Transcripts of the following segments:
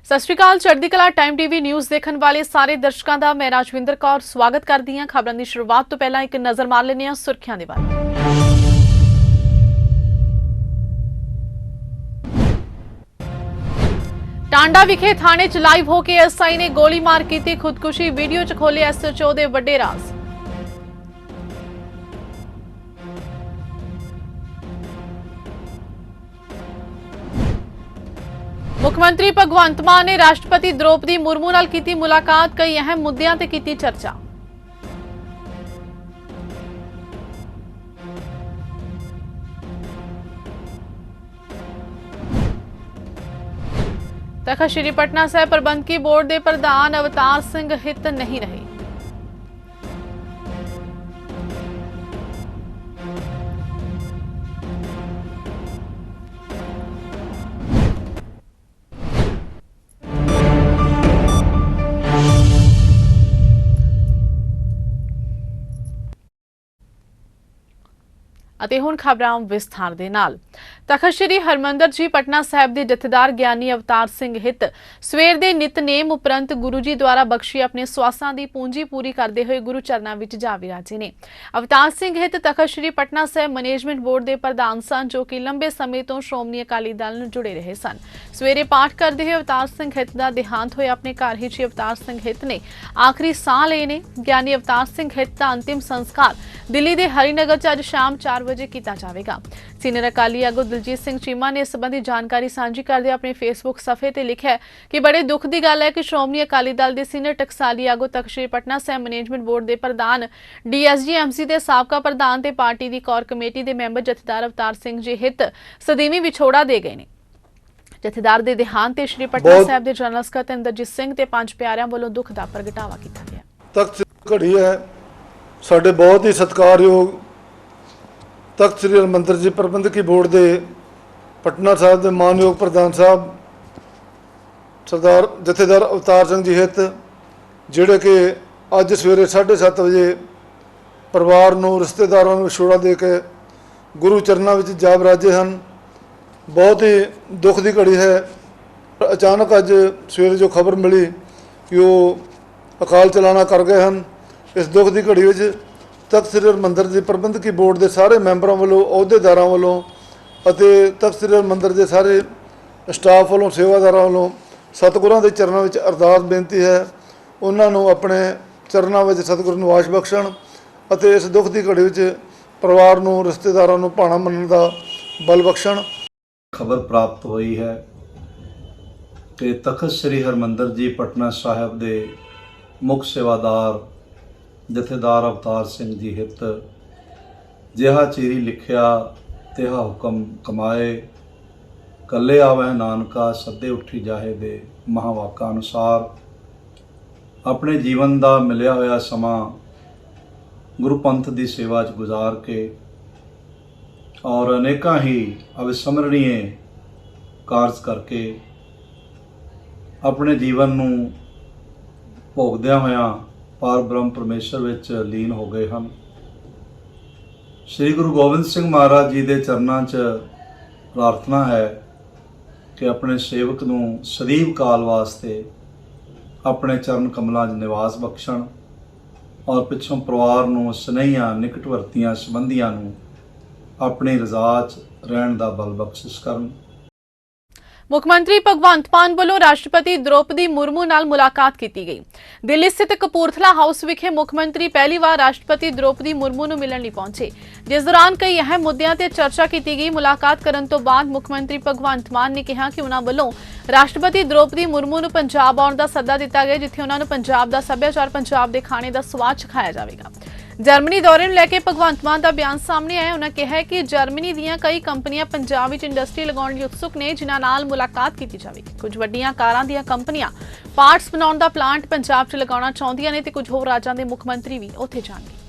ਸਤਿ ਸ਼੍ਰੀ ਅਕਾਲ। ਚੜ੍ਹਦੀ ਕਲਾ ਟਾਈਮ ਟੀਵੀ ਨਿਊਜ਼ ਦੇਖਣ ਵਾਲੇ ਸਾਰੇ ਦਰਸ਼ਕਾਂ ਦਾ ਮੈਂ ਰਾਜਵਿੰਦਰ ਕੌਰ ਸਵਾਗਤ ਕਰਦੀ ਹਾਂ। ਖਬਰਾਂ ਦੀ ਸ਼ੁਰੂਆਤ ਤੋਂ ਪਹਿਲਾਂ ਇੱਕ ਨਜ਼ਰ ਮਾਰ ਲੈਂਦੇ ਹਾਂ ਸੁਰਖੀਆਂ ਦੇ ਵੱਲ। ਟਾਂਡਾ ਵਿਖੇ ਥਾਣੇ 'ਚ ਲਾਈਵ ਹੋ ਕੇ ਐਸਆਈ ਨੇ ਗੋਲੀ ਮਾਰ ਕੀਤੀ ਖੁਦਕੁਸ਼ੀ। ਵੀਡੀਓ 'ਚ ਖੋਲੇ ਐਸਐਚਓ ਦੇ ਵੱਡੇ ਰਾਜ਼। मुख्यमंत्री भगवंत मान ने राष्ट्रपति द्रौपदी मुर्मू नाल कीती मुलाकात। कई अहम मुद्दों ते कीती चर्चा। तखत श्री पटना साहिब प्रबंधकी बोर्ड के प्रधान अवतार सिंह हित नहीं रहे। ਅਤੇ ਹੁਣ ਖਬਰਾਂ ਵਿਸਥਾਰ ਦੇ ਨਾਲ। ਤਖਤ ਸ੍ਰੀ ਹਰਮੰਦਰ ਜੀ ਪਟਨਾ ਸਾਹਿਬ ਦੇ ਜਥੇਦਾਰ ਗਿਆਨੀ ਅਵਤਾਰ ਸਿੰਘ ਹਿੱਤ ਸਵੇਰ ਦੇ ਨਿਤਨੇਮ ਉਪਰੰਤ ਗੁਰੂ ਜੀ ਦੁਆਰਾ ਬਖਸ਼ੀ ਆਪਣੇ ਸਵਾਸਾਂ ਦੀ ਪੂੰਜੀ ਪੂਰੀ ਕਰਦੇ ਹੋਏ ਗੁਰੂ ਚਰਨਾਂ ਵਿੱਚ ਜਾ ਵਿਰਾਜੇ ਨੇ। ਅਵਤਾਰ ਸਿੰਘ ਹਿੱਤ ਤਖਤ ਸ੍ਰੀ ਪਟਨਾ ਸਾਹਿਬ ਮੈਨੇਜਮੈਂਟ ਬੋਰਡ ਦੇ ਪ੍ਰਧਾਨ ਸਨ, ਜੋ ਕਿ ਲੰਬੇ ਸਮੇਂ ਤੋਂ ਸ਼੍ਰੋਮਣੀ ਅਕਾਲੀ ਦਲ ਨਾਲ ਜੁੜੇ ਰਹੇ ਸਨ। ਸਵੇਰੇ ਪਾਠ ਕਰਦੇ ਹੋਏ ਅਵਤਾਰ ਸਿੰਘ ਹਿੱਤ ਦਾ ਦੇਹਾਂਤ ਹੋਇਆ। ਆਪਣੇ ਘਰ ਹੀ ਸ਼੍ਰੀ ਅਵਤਾਰ ਸਿੰਘ ਹਿੱਤ ਨੇ ਆਖਰੀ ਸਾਹ ਲਏ ਨੇ। ਗਿਆਨੀ ਅਵਤਾਰ ਸਿੰਘ ਹਿੱਤ ਦਾ ਅੰਤਿਮ ਸੰਸਕਾਰ ਦਿੱਲੀ ਦੇ ਹਰੀਨਗਰ 'ਚ ਅੱਜ ਸ਼ਾਮ 4 ਵਜੇ ਕੀਤਾ ਜਾਵੇਗਾ। ਸੀਨੀਅਰ ਅਕਾਲੀ ਆਗੂ ਦਿਲਜੀਤ ਸਿੰਘ ਚੀਮਾ ਨੇ ਇਸ ਸੰਬੰਧੀ ਜਾਣਕਾਰੀ ਸਾਂਝੀ ਕਰਦੇ ਆਪਣੇ ਫੇਸਬੁੱਕ ਸਫੇ ਤੇ ਲਿਖਿਆ ਕਿ ਬੜੇ ਦੁੱਖ ਦੀ ਗੱਲ ਹੈ ਕਿ ਸ਼੍ਰੋਮਣੀ ਅਕਾਲੀ ਦਲ ਦੇ ਸੀਨੀਅਰ ਟਕਸਾਲੀ ਆਗੂ ਤਖਤ ਸ੍ਰੀ ਪਟਨਾ ਸਾਹਿਬ ਮੈਨੇਜਮੈਂਟ ਬੋਰਡ ਦੇ ਪ੍ਰਧਾਨ ਡੀਐਸਜੀਐਮਸੀ ਦੇ ਸਾਬਕਾ ਪ੍ਰਧਾਨ ਤੇ ਪਾਰਟੀ ਦੀ ਕੋਰ ਕਮੇਟੀ ਦੇ ਮੈਂਬਰ ਜਥੇਦਾਰ ਅਵਤਾਰ ਸਿੰਘ ਜੀ ਹਿੱਤ ਸਦੀਵੀ ਵਿਛੋੜਾ ਦੇ ਗਏ ਨੇ। ਜਥੇਦਾਰ ਦੇ ਦੇਹਾਂਤ ਤੇ ਸ੍ਰੀ ਪਟਨਾ ਸਾਹਿਬ ਦੇ ਜਨਰਲ ਸਕੱਤਰ ਇੰਦਰਜੀਤ ਸਿੰਘ ਤੇ ਪੰਜ ਪਿਆਰਿਆਂ ਵੱਲੋਂ ਦੁੱਖ ਦਾ ਪ੍ਰਗਟਾਵਾ ਕੀਤਾ ਗਿਆ। ਤਖਤ ਘੜੀ ਹੈ ਸਾਡੇ ਬਹੁਤ ਹੀ ਸਤਿਕਾਰਯੋਗ ਤਖਤ ਸ੍ਰੀ ਹਰਿਮੰਦਰ ਜੀ ਪ੍ਰਬੰਧਕੀ ਬੋਰਡ ਦੇ ਪਟਨਾ ਸਾਹਿਬ ਦੇ ਮਾਨਯੋਗ ਪ੍ਰਧਾਨ ਸਾਹਿਬ ਸਰਦਾਰ ਜਥੇਦਾਰ ਅਵਤਾਰ ਸਿੰਘ ਜੀ ਹਿੱਤ, ਜਿਹੜੇ ਕਿ ਅੱਜ ਸਵੇਰੇ 7:30 ਵਜੇ ਪਰਿਵਾਰ ਨੂੰ ਰਿਸ਼ਤੇਦਾਰਾਂ ਨੂੰ ਵਿਛੋੜਾ ਦੇ ਕੇ ਗੁਰੂ ਚਰਨਾਂ ਵਿੱਚ ਜਾ ਵਿਰਾਜੇ ਹਨ। ਬਹੁਤ ਹੀ ਦੁੱਖ ਦੀ ਘੜੀ ਹੈ। ਅਚਾਨਕ ਅੱਜ ਸਵੇਰੇ ਜੋ ਖਬਰ ਮਿਲੀ ਕਿ ਉਹ ਅਕਾਲ ਚਲਾਣਾ ਕਰ ਗਏ ਹਨ, ਇਸ ਦੁੱਖ ਦੀ ਘੜੀ ਵਿੱਚ ਤਖਤ ਸ੍ਰੀ ਹਰਿਮੰਦਰ ਜੀ ਪ੍ਰਬੰਧਕੀ ਬੋਰਡ ਦੇ ਸਾਰੇ ਮੈਂਬਰਾਂ ਵੱਲੋਂ, ਅਹੁਦੇਦਾਰਾਂ ਵੱਲੋਂ ਅਤੇ ਤਖਤ ਸ੍ਰੀ ਹਰਿਮੰਦਰ ਦੇ ਸਾਰੇ ਸਟਾਫ ਵੱਲੋਂ, ਸੇਵਾਦਾਰਾਂ ਵੱਲੋਂ ਸਤਿਗੁਰਾਂ ਦੇ ਚਰਨਾਂ ਵਿੱਚ ਅਰਦਾਸ ਬੇਨਤੀ ਹੈ ਉਹਨਾਂ ਨੂੰ ਆਪਣੇ ਚਰਨਾਂ ਵਿੱਚ ਸਤਿਗੁਰੂ ਨਿਵਾਸ ਬਖਸ਼ਣ ਅਤੇ ਇਸ ਦੁੱਖ ਦੀ ਘੜੀ ਵਿੱਚ ਪਰਿਵਾਰ ਨੂੰ, ਰਿਸ਼ਤੇਦਾਰਾਂ ਨੂੰ ਭਾਣਾ ਮੰਨਣ ਦਾ ਬਲ ਬਖਸ਼ਣ। ਖਬਰ ਪ੍ਰਾਪਤ ਹੋਈ ਹੈ ਕਿ ਤਖਤ ਸ੍ਰੀ ਹਰਿਮੰਦਰ ਜੀ ਪਟਨਾ ਸਾਹਿਬ ਦੇ ਮੁੱਖ ਸੇਵਾਦਾਰ ਜਥੇਦਾਰ ਅਵਤਾਰ ਸਿੰਘ ਜੀ ਹਿੱਤ ਜਿਹਾ ਚੀਰੀ ਲਿਖਿਆ ਤਿਹਾ ਹੁਕਮ ਕਮਾਏ, ਕੱਲੇ ਆਵੈ ਨਾਨਕਾ ਸੱਦੇ ਉੱਠੀ ਜਾਹੇ ਦੇ ਮਹਾਵਾਕਾਂ ਅਨੁਸਾਰ ਆਪਣੇ ਜੀਵਨ ਦਾ ਮਿਲਿਆ ਹੋਇਆ ਸਮਾਂ ਗੁਰੂ ਪੰਥ ਦੀ ਸੇਵਾ 'ਚ ਗੁਜ਼ਾਰ ਕੇ ਔਰ ਅਨੇਕਾਂ ਹੀ ਅਵਿਸਮਰਣੀਏ ਕਾਰਜ ਕਰਕੇ ਆਪਣੇ ਜੀਵਨ ਨੂੰ ਭੋਗਦਿਆਂ ਹੋਇਆਂ ਪਾਰ ਬ੍ਰਹਮ ਪਰਮੇਸ਼ਰ ਵਿੱਚ ਲੀਨ ਹੋ ਗਏ ਹਨ। ਸ੍ਰੀ ਗੁਰੂ ਗੋਬਿੰਦ ਸਿੰਘ ਮਹਾਰਾਜ ਜੀ ਦੇ ਚਰਨਾਂ 'ਚ ਪ੍ਰਾਰਥਨਾ ਹੈ ਕਿ ਆਪਣੇ ਸੇਵਕ ਨੂੰ ਸਦੀਵ ਕਾਲ ਵਾਸਤੇ ਆਪਣੇ ਚਰਨ ਕਮਲਾਂ 'ਚ ਨਿਵਾਸ ਬਖਸ਼ਣ ਔਰ ਪਿੱਛੋਂ ਪਰਿਵਾਰ ਨੂੰ, ਸਨੇਹੀਆਂ, ਨਿਕਟਵਰਤੀਆਂ ਸੰਬੰਧੀਆਂ ਨੂੰ ਆਪਣੀ ਰਜ਼ਾ 'ਚ ਰਹਿਣ ਦਾ ਬਲ ਬਖਸ਼ਿਸ਼ ਕਰਨ। ਮੁੱਖਮੰਤਰੀ ਭਗਵੰਤ ਮਾਨ ਵੱਲੋਂ ਰਾਸ਼ਟਰਪਤੀ द्रौपदी मुर्मू ਨਾਲ ਮੁਲਾਕਾਤ ਕੀਤੀ ਗਈ। ਦਿੱਲੀ ਸਥਿਤ ਕਪੂਰਥਲਾ ਹਾਊਸ ਵਿਖੇ ਮੁੱਖ ਮੰਤਰੀ ਪਹਿਲੀ ਵਾਰ ਰਾਸ਼ਟਰਪਤੀ द्रौपदी मुर्मू ਨੂੰ ਮਿਲਣ ਲਈ ਪਹੁੰਚੇ, ਜਿਸ ਦੌਰਾਨ ਕਈ ਅਹਿਮ ਮੁੱਦਿਆਂ ਤੇ ਚਰਚਾ ਕੀਤੀ ਗਈ। ਮੁਲਾਕਾਤ ਕਰਨ ਤੋਂ ਬਾਅਦ ਮੁੱਖ ਮੰਤਰੀ ਭਗਵੰਤ ਮਾਨ ਨੇ ਕਿਹਾ ਕਿ ਉਹਨਾਂ ਵੱਲੋਂ ਰਾਸ਼ਟਰਪਤੀ द्रौपदी मुर्मू ਨੂੰ ਪੰਜਾਬ ਆਉਣ ਦਾ ਸੱਦਾ ਦਿੱਤਾ ਗਿਆ, ਜਿੱਥੇ ਉਹਨਾਂ ਨੂੰ ਪੰਜਾਬ ਦਾ ਸੱਭਿਆਚਾਰ, ਪੰਜਾਬ ਦੇ ਖਾਣੇ ਦਾ ਸਵਾਦ ਚਖਾਇਆ ਜਾਵੇਗਾ। ਜਰਮਨੀ ਦੌਰੇ ਨੂੰ ਲੈ ਕੇ ਭਗਵੰਤ ਮਾਨ ਦਾ ਬਿਆਨ ਸਾਹਮਣੇ ਆਇਆ। ਉਹਨਾਂ ਕਿਹਾ ਕਿ ਜਰਮਨੀ ਦੀਆਂ ਕਈ ਕੰਪਨੀਆਂ ਪੰਜਾਬ ਵਿੱਚ ਇੰਡਸਟਰੀ ਲਗਾਉਣ ਲਈ ਉਤਸੁਕ ਨੇ, ਜਿਨ੍ਹਾਂ ਨਾਲ ਮੁਲਾਕਾਤ ਕੀਤੀ ਜਾਵੇਗੀ। ਕੁਝ ਵੱਡੀਆਂ ਕਾਰਾਂ ਦੀਆਂ ਕੰਪਨੀਆਂ ਪਾਰਟਸ ਬਣਾਉਣ ਦਾ ਪਲਾਂਟ ਪੰਜਾਬ 'ਚ ਲਗਾਉਣਾ ਚਾਹੁੰਦੀਆਂ ਨੇ ਤੇ ਕੁਝ ਹੋਰ ਰਾਜਾਂ ਦੇ ਮੁੱਖ ਮੰਤਰੀ ਵੀ ਉੱਥੇ ਜਾਣਗੇ।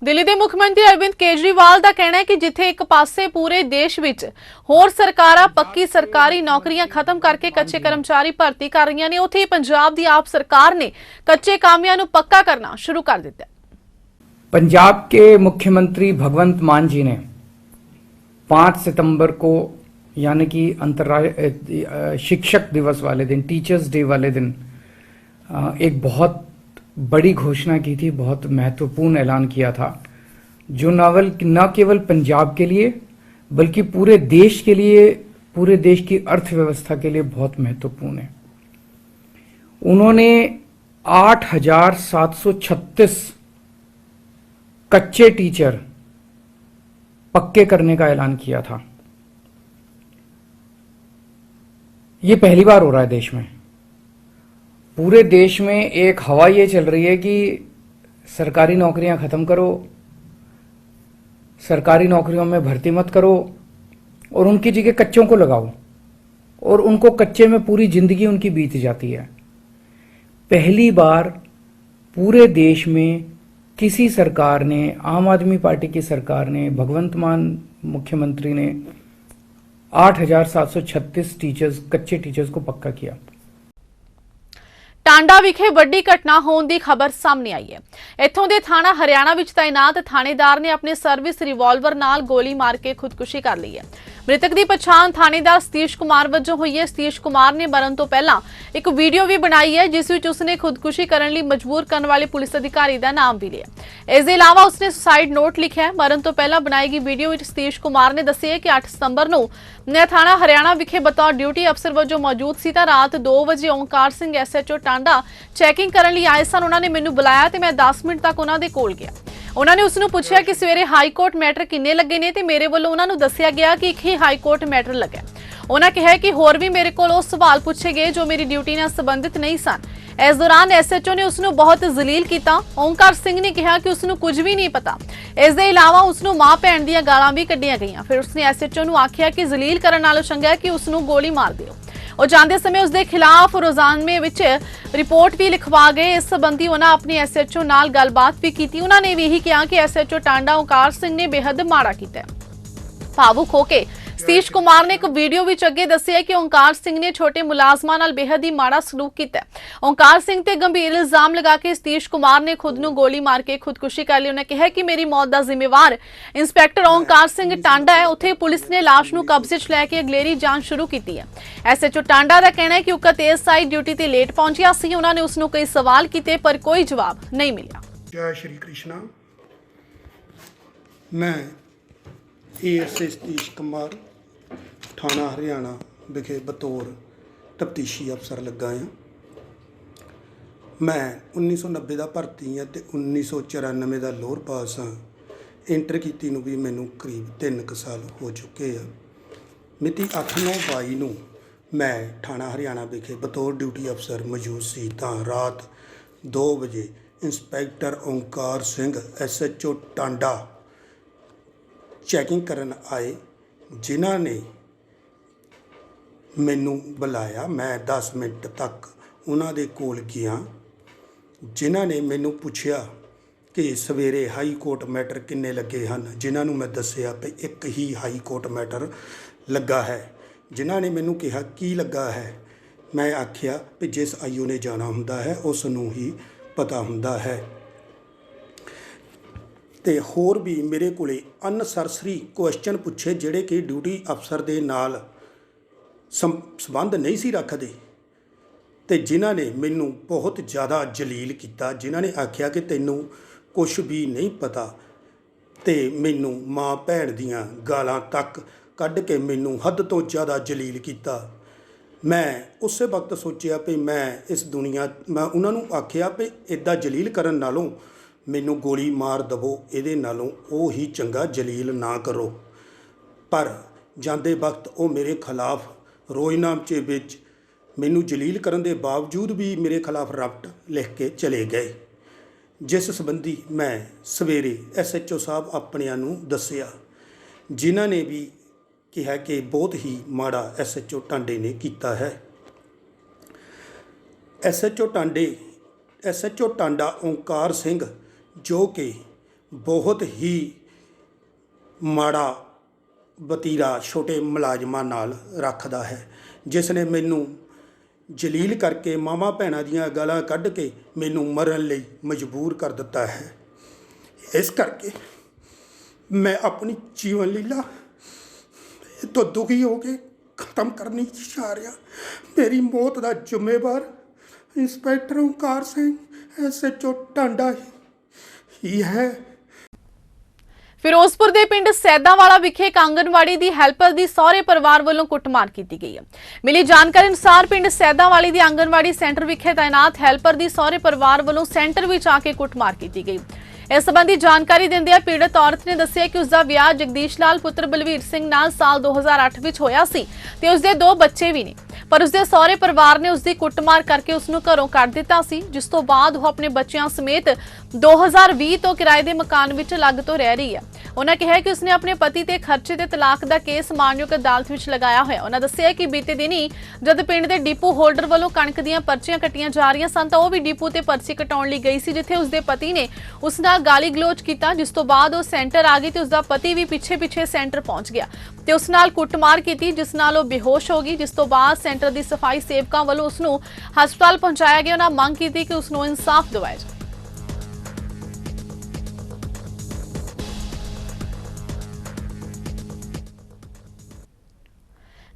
ਦਿੱਲੀ ਦੇ ਮੁੱਖ ਮੰਤਰੀ ਅਰਵਿੰਦ ਕੇਜਰੀਵਾਲ ਦਾ ਕਹਿਣਾ ਹੈ ਕਿ ਜਿੱਥੇ ਇੱਕ ਪਾਸੇ ਪੂਰੇ ਦੇਸ਼ ਵਿੱਚ ਹੋਰ ਸਰਕਾਰਾਂ ਪੱਕੀ ਸਰਕਾਰੀ ਨੌਕਰੀਆਂ ਖਤਮ ਕਰਕੇ ਕੱਚੇ ਕਰਮਚਾਰੀ ਭਰਤੀ ਕਰ ਰਹੀਆਂ ਨੇ, ਉੱਥੇ ਹੀ ਪੰਜਾਬ ਦੀ ਆਪ ਸਰਕਾਰ ਨੇ ਕੱਚੇ ਕਾਮਿਆਂ ਨੂੰ ਪੱਕਾ करना शुरू कर दिया। पंजाब के मुख्यमंत्री भगवंत मान जी ने 5 सितंबर को यानी कि अंतर्राष्ट्रीय शिक्षक दिवस वाले दिन, टीचर्स डे वाले दिन एक बहुत बड़ी घोषणा की थी, बहुत महत्वपूर्ण ऐलान किया था, जो न केवल पंजाब के लिए बल्कि पूरे देश के लिए, पूरे देश की अर्थव्यवस्था के लिए बहुत महत्वपूर्ण है। उन्होंने 8,736 कच्चे टीचर पक्के करने का ऐलान किया था। ये पहली बार हो रहा है देश में। पूरे देश में एक हवा ये चल रही है कि सरकारी नौकरियां खत्म करो, सरकारी नौकरियों में भर्ती मत करो और उनकी जगह कच्चों को लगाओ, और उनको कच्चे में पूरी जिंदगी उनकी बीत जाती है। पहली बार पूरे देश में किसी सरकार ने, आम आदमी पार्टी की सरकार ने, भगवंत मान मुख्यमंत्री ने 8,736 टीचर्स, कच्चे टीचर्स को पक्का किया। टांडा विखे ਵੱਡੀ ਘਟਨਾ ਹੋਣ ਦੀ ਖਬਰ ਸਾਹਮਣੇ ਆਈ ਹੈ। ਇੱਥੋਂ ਦੇ ਥਾਣਾ ਹਰਿਆਣਾ ਵਿੱਚ ਤਾਇਨਾਤ ਥਾਣੇਦਾਰ ਨੇ ਆਪਣੇ ਸਰਵਿਸ ਰਿਵਾਲਵਰ ਨਾਲ ਗੋਲੀ ਮਾਰ ਕੇ ਖੁਦਕੁਸ਼ੀ ਕਰ ਲਈ ਹੈ। ਮ੍ਰਿਤਕ ਦੀ ਪਛਾਣ ਥਾਣੇਦਾਰ ਸਤੀਸ਼ ਕੁਮਾਰ ਵਜੋਂ ਹੋਈ ਹੈ। ਸਤੀਸ਼ ਕੁਮਾਰ ਨੇ ਮਰਨ ਤੋਂ ਪਹਿਲਾਂ ਇੱਕ ਵੀਡੀਓ ਵੀ ਬਣਾਈ ਹੈ, ਜਿਸ ਵਿੱਚ ਉਸਨੇ ਖੁਦਕੁਸ਼ੀ ਕਰਨ ਲਈ ਮਜਬੂਰ ਕਰਨ ਵਾਲੇ ਪੁਲਿਸ ਅਧਿਕਾਰੀ ਦਾ ਨਾਮ ਵੀ ਲਿਆ। ਇਸ ਦੇ ਇਲਾਵਾ ਉਸਨੇ ਸੁਸਾਈਡ ਨੋਟ ਲਿਖਿਆ ਹੈ। ਮਰਨ ਤੋਂ ਪਹਿਲਾਂ ਬਣਾਈ ਗਈ ਵੀਡੀਓ ਵਿੱਚ ਸਤੀਸ਼ ਕੁਮਾਰ ਨੇ ਦੱਸਿਆ ਕਿ 8 ਸਤੰਬਰ ਨੂੰ ਮੈਂ ਥਾਣਾ ਹਰਿਆਣਾ ਵਿਖੇ ਬਤੌਰ ਡਿਊਟੀ ਅਫਸਰ ਵਜੋਂ ਮੌਜੂਦ ਸੀ ਤਾਂ ਰਾਤ 2 ਵਜੇ ਓਂਕਾਰ ਸਿੰਘ SHO ਟਾਂਡਾ ਚੈਕਿੰਗ ਕਰਨ ਲਈ ਆਏ ਸਨ। ਉਹਨਾਂ ਨੇ ਮੈਨੂੰ ਬੁਲਾਇਆ ਤੇ ਮੈਂ 10 ਮਿੰਟ ਤੱਕ ਉਹਨਾਂ ਦੇ ਕੋਲ ਗਿਆ। ਉਹਨਾਂ ਨੇ ਉਸ ਨੂੰ ਪੁੱਛਿਆ ਕਿ ਸਵੇਰੇ ਹਾਈ ਕੋਰਟ ਮੈਟਰ ਕਿੰਨੇ ਲੱਗੇ ਨੇ ਤੇ ਮੇਰੇ ਵੱਲੋਂ ਉਹਨਾਂ ਨੂੰ ਦੱਸਿਆ ਗਿਆ ਕਿ ਇੱਕ ਹੀ ਹਾਈ ਕੋਰਟ ਮੈਟਰ ਲੱਗਾ। ਉਹਨਾਂ ਕਿਹਾ ਕਿ ਹੋਰ ਵੀ ਮੇਰੇ ਕੋਲ ਉਹ ਸਵਾਲ ਪੁੱਛੇ ਗਏ ਜੋ ਮੇਰੀ ਡਿਊਟੀ ਨਾਲ ਸੰਬੰਧਿਤ ਨਹੀਂ ਸਨ। ਇਸ ਦੌਰਾਨ SHO ਨੇ ਉਸ ਨੂੰ ਬਹੁਤ ਜ਼ਲੀਲ ਕੀਤਾ। ਓਂਕਾਰ ਸਿੰਘ ਨੇ ਕਿਹਾ ਕਿ ਉਸ ਨੂੰ ਕੁਝ ਵੀ ਨਹੀਂ ਪਤਾ। ਇਸ ਦੇ ਇਲਾਵਾ ਉਸ ਨੂੰ ਮਾਂ ਭੈਣ ਦੀਆਂ ਗਾਲਾਂ ਵੀ ਕੱਢੀਆਂ ਗਈਆਂ। ਫਿਰ ਉਸਨੇ SHO ਨੂੰ ਆਖਿਆ ਕਿ ਜ਼ਲੀਲ ਕਰਨ ਨਾਲੋਂ ਚੰਗਾ ਹੈ ਕਿ ਉਸ ਨੂੰ ਗੋਲੀ ਮਾਰ ਦਿਓ। ਉਹ ਜਾਂਦੇ ਸਮੇਂ ਉਸ ਦੇ ਖਿਲਾਫ ਰੋਜ਼ਾਨਮੇ ਵਿੱਚ ਰਿਪੋਰਟ ਵੀ ਲਿਖਵਾ ਗਏ। ਇਸ ਸੰਬੰਧੀ ਉਹਨਾਂ ਆਪਣੇ SHO ਨਾਲ ਗੱਲਬਾਤ ਵੀ ਕੀਤੀ। ਉਹਨਾਂ ਨੇ ਵੀ ਇਹੀ ਕਿਹਾ ਕਿ SHO ਟਾਂਡਾ ਓਂਕਾਰ ਸਿੰਘ ਨੇ ਬੇहद ਮਾੜਾ ਕੀਤਾ। ਭਾਵੁਕ ਹੋ ਕੇ ਸਤੀਸ਼ ਕੁਮਾਰ ਨੇ ਇੱਕ ਵੀਡੀਓ ਵਿੱਚ ਅੱਗੇ ਦੱਸਿਆ ਕਿ ਓਂਕਾਰ ਸਿੰਘ ਨੇ ਛੋਟੇ ਮੁਲਾਜ਼ਮਾਂ ਨਾਲ ਬੇहद ਹੀ ਮਾੜਾ ਸਲੂਕ ਕੀਤਾ। ਓਂਕਾਰ ਸਿੰਘ ਤੇ ਗੰਭੀਰ ਇਲਜ਼ਾਮ ਲਗਾ ਕੇ ਸਤੀਸ਼ ਕੁਮਾਰ ਨੇ ਖੁਦ ਨੂੰ ਗੋਲੀ ਮਾਰ ਕੇ ਖੁਦਕੁਸ਼ੀ ਕਰ ਲਈ। ਉਹਨੇ ਕਿਹਾ ਕਿ ਮੇਰੀ ਮੌਤ ਦਾ ਜ਼ਿੰਮੇਵਾਰ ਇੰਸਪੈਕਟਰ ਓਂਕਾਰ ਸਿੰਘ ਟਾਂਡਾ ਹੈ। ਉੱਥੇ ਪੁਲਿਸ ਨੇ ਲਾਸ਼ ਨੂੰ ਕਬਜ਼ੇ 'ਚ ਲੈ ਕੇ ਅਗਲੇਰੀ ਜਾਂਚ ਸ਼ੁਰੂ ਕੀਤੀ ਹੈ। SHO ਟਾਂਡਾ ਦਾ ਕਹਿਣਾ ਹੈ ਕਿ ਉਕਤ ASI ਡਿਊਟੀ ਤੇ ਲੇਟ ਪਹੁੰਚਿਆ ਸੀ। ਉਹਨਾਂ ਨੇ ਉਸ ਨੂੰ ਕਈ ਸਵਾਲ ਕੀਤੇ ਪਰ ਕੋਈ ਜਵਾਬ ਨਹੀਂ ਮਿਲਿਆ। जय श्री कृष्णा। मैं ASI सतीश कुमार थाना हरियाणा विखे बतौर तफ्तीशी अफसर लगा हाँ। मैं 1990 का भर्ती हाँ तो 1994 का लोअर पास हाँ। इंटर की भी मैनू करीब 3 साल हो चुके हैं। मिति 8/9/22 नूं मैं थाना हरियाणा विखे बतौर ड्यूटी अफसर मौजूद सी तां रात 2 बजे इंस्पैक्टर ओंकार सिंह SHO टांडा चैकिंग करन आए, जिन्हां ने मैनू बुलाया। मैं 10 मिनट तक उन्हां दे कोल गया, जिन्हां ने मैनू पुछया कि सवेरे हाई कोर्ट मैटर किन्ने लगे हैं, जिन्हां नू मैं दस्सिया भी एक ही हाई कोर्ट मैटर लगा है। जिन्हां ने मैनू कहा की लगा है, मैं आखिया भी जिस IO ने जाना हुंदा है उस नू ही पता हुंदा है। ते होर भी मेरे कोले अनसरसरी क्वेश्चन पुछे जिहड़े कि ड्यूटी अफसर दे नाल संबंध नहीं सी रखते, ते जिन्हां ने मैनू बहुत ज़्यादा जलील किया। जिन्हां ने आख्या कि तैनू कुछ भी नहीं पता, ते मैनू माँ भैन दियां गालां तक कढ़ के मैनू हद तो ज़्यादा जलील किया। मैं उस वक्त सोचिया भी मैं इस दुनिया, मैं उन्होंने आख्या भी इदा जलील करन नालों मैनू गोली मार दवो, इहदे नालों वो ही चंगा जलील ना करो। पर जाते वक्त वो मेरे खिलाफ रोज़नामे विच मैनू जलील करन दे बावजूद भी मेरे खिलाफ रपट लिख के चले गए, जिस संबंधी मैं सवेरे SHO साहब अपनियां नू दस्सिया, जिन्हां ने भी कहा कि बहुत ही माड़ा SHO टांडे ने किया है। SHO टांडा ओंकार सिंह जो कि ਬਹੁਤ ਹੀ ਮਾੜਾ ਵਤੀਰਾ ਛੋਟੇ ਮੁਲਾਜ਼ਮਾਂ ਨਾਲ ਰੱਖਦਾ ਹੈ, ਜਿਸ ਨੇ ਮੈਨੂੰ ਜਲੀਲ ਕਰਕੇ ਮਾਵਾਂ ਭੈਣਾਂ ਦੀਆਂ ਗਾਲਾਂ ਕੱਢ ਕੇ ਮੈਨੂੰ ਮਰਨ ਲਈ ਮਜਬੂਰ ਕਰ ਦਿੱਤਾ ਹੈ। ਇਸ ਕਰਕੇ ਮੈਂ ਆਪਣੀ ਜੀਵਨ ਲੀਲਾ ਇਹ ਤੋਂ ਦੁਖੀ ਹੋ ਕੇ ਖਤਮ ਕਰਨੀ ਚਾਹ ਰਿਹਾ। ਮੇਰੀ ਮੌਤ ਦਾ ਜ਼ਿੰਮੇਵਾਰ ਇੰਸਪੈਕਟਰ ਓਂਕਾਰ ਸਿੰਘ SHO ਟਾਂਡਾ ਹੀ ਹੈ। ਫਿਰੋਜ਼ਪੁਰ ਦੇ ਪਿੰਡ ਸੈਦਾਵਾਲਾ ਵਿਖੇ ਇੱਕ ਆਂਗਨਵਾੜੀ ਦੀ ਹੈਲਪਰ ਦੀ ਸਹੁਰੇ ਪਰਿਵਾਰ ਵੱਲੋਂ ਕੁੱਟਮਾਰ ਕੀਤੀ ਗਈ ਹੈ। ਮਿਲੀ ਜਾਣਕਾਰੀ ਅਨੁਸਾਰ ਪਿੰਡ ਸੈਦਾਵਾਲੀ ਦੀ ਆਂਗਨਵਾੜੀ ਸੈਂਟਰ ਵਿਖੇ ਤਾਇਨਾਤ ਹੈਲਪਰ ਦੀ ਸਹੁਰੇ ਪਰਿਵਾਰ ਵੱਲੋਂ ਸੈਂਟਰ ਵਿੱਚ ਆ ਕੇ ਕੁੱਟਮਾਰ ਕੀਤੀ ਗਈ। ਇਸ ਸੰਬੰਧੀ ਜਾਣਕਾਰੀ ਦਿੰਦਿਆਂ ਪੀੜਤ ਔਰਤ ਨੇ ਦੱਸਿਆ ਕਿ ਉਸ ਦਾ ਵਿਆਹ ਜਗਦੀਸ਼ ਲਾਲ ਪੁੱਤਰ ਬਲਵੀਰ ਸਿੰਘ ਨਾਲ ਸਾਲ 2008 ਵਿੱਚ ਹੋਇਆ ਸੀ ਤੇ ਉਸ ਦੇ 2 ਬੱਚੇ ਵੀ ਨੇ, ਪਰ ਉਸ ਦੇ ਸਹੁਰੇ ਪਰਿਵਾਰ ਨੇ ਉਸ ਦੀ ਕੁੱਟਮਾਰ ਕਰਕੇ ਉਸ ਨੂੰ ਘਰੋਂ ਕੱਢ ਦਿੱਤਾ ਸੀ, ਜਿਸ ਤੋਂ ਬਾਅਦ ਉਹ ਆਪਣੇ ਬੱਚਿਆਂ ਸਮੇਤ 2020 ਤੋਂ ਕਿਰਾਏ ਦੇ ਮਕਾਨ ਵਿੱਚ ਅਲੱਗ ਤੋਂ ਰਹਿ ਰਹੀ ਹੈ। ਉਹਨਾਂ ਕਿਹਾ ਕਿ ਉਸਨੇ ਆਪਣੇ ਪਤੀ ਤੇ ਖਰਚੇ ਤੇ ਤਲਾਕ ਦਾ ਕੇਸ ਮਾਨਯੋਗ ਅਦਾਲਤ ਵਿੱਚ ਲਗਾਇਆ ਹੋਇਆ। ਉਹਨਾਂ ਦੱਸਿਆ ਕਿ ਬੀਤੇ ਦਿਨੀ ਜਦ ਪਿੰਡ ਦੇ ਡਿਪੂ ਹੋਲਡਰ ਵੱਲੋਂ ਕਣਕ ਦੀਆਂ ਪਰਚੀਆਂ ਕੱਟੀਆਂ ਜਾ ਰਹੀਆਂ ਸਨ ਤਾਂ ਉਹ ਵੀ ਡਿਪੂ ਤੇ ਪਰਚੀ ਕਟਾਉਣ ਲਈ ਗਈ ਸੀ, ਜਿੱਥੇ ਉਸਦੇ ਪਤੀ ਨੇ ਉਸ ਨਾਲ ਗਾਲੀ ਗਲੋਚ ਕੀਤਾ, ਜਿਸ ਤੋਂ ਬਾਅਦ ਉਹ ਸੈਂਟਰ ਆ ਗਈ ਤੇ ਉਸਦਾ ਪਤੀ ਵੀ ਪਿੱਛੇ ਸੈਂਟਰ ਪਹੁੰਚ ਗਿਆ ਤੇ ਉਸ ਨਾਲ ਕੁੱਟਮਾਰ ਕੀਤੀ, ਜਿਸ ਨਾਲ ਉਹ ਬੇਹੋਸ਼ ਹੋ ਗਈ। ਜਿਸ ਤੋਂ ਬਾਅਦ ਸੈਂਟਰ ਦੀ ਸਫਾਈ ਸੇਵਕਾਂ ਵੱਲੋਂ ਉਸ ਨੂੰ ਹਸਪਤਾਲ ਪਹੁੰਚਾਇਆ ਗਿਆ। ਉਹਨਾਂ ਮੰਗ ਕੀਤੀ ਕਿ ਉਸ ਨੂੰ ਇਨਸਾਫ ਦਿਵਾਇਆ ਜਾਵੇ।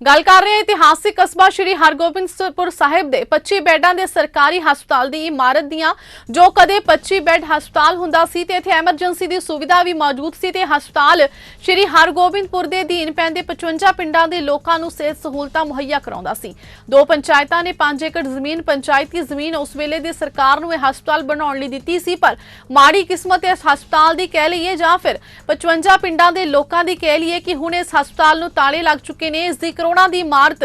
ਗੱਲ ਕਰ ਰਹੇ ਹਾਂ ਇਤਿਹਾਸਿਕ ਕਸਬਾ ਸ਼੍ਰੀ ਹਰਗੋਬਿੰਦਪੁਰ ਸਾਹਿਬ ਦੇ 25 ਬੈੱਡਾਂ ਦੇ ਸਰਕਾਰੀ ਹਸਪਤਾਲ ਦੀ ਇਮਾਰਤ ਦੀਆਂ, ਜੋ ਕਦੇ 25 ਬੈੱਡ ਹਸਪਤਾਲ ਹੁੰਦਾ ਸੀ ਤੇ ਇੱਥੇ ਐਮਰਜੈਂਸੀ ਦੀ ਸੁਵਿਧਾ ਵੀ ਮੌਜੂਦ ਸੀ ਤੇ ਹਸਪਤਾਲ ਸ਼੍ਰੀ ਹਰਗੋਬਿੰਦਪੁਰ ਦੇ ਅਧੀਨ ਪੈਂਦੇ 55 ਪਿੰਡਾਂ ਦੇ ਲੋਕਾਂ ਨੂੰ ਸਿਹਤ ਸਹੂਲਤਾਂ ਮੁਹੱਈਆ ਕਰਾਉਂਦਾ ਸੀ। 2 ਪੰਚਾਇਤਾਂ ਨੇ 5 ਏਕੜ ਜ਼ਮੀਨ, ਪੰਚਾਇਤੀ ਜ਼ਮੀਨ ਉਸ ਵੇਲੇ ਦੀ ਸਰਕਾਰ ਨੂੰ ਇਹ ਹਸਪਤਾਲ ਬਣਾਉਣ ਲਈ ਦਿੱਤੀ ਸੀ, ਪਰ ਮਾੜੀ ਕਿਸਮਤ ਇਸ ਹਸਪਤਾਲ ਦੀ ਕਹਿ ਲਈਏ ਜਾਂ ਫਿਰ 55 ਪਿੰਡਾਂ ਦੇ ਲੋਕਾਂ ਦੀ ਕਹਿ ਲਈਏ ਕਿ ਹੁਣ ਇਸ ਹਸਪਤਾਲ ਨੂੰ ਤਾਲੇ ਲੱਗ ਚੁੱਕੇ ਨੇ। ਇਸ ਦੀ ਦੀ ਇਮਾਰਤ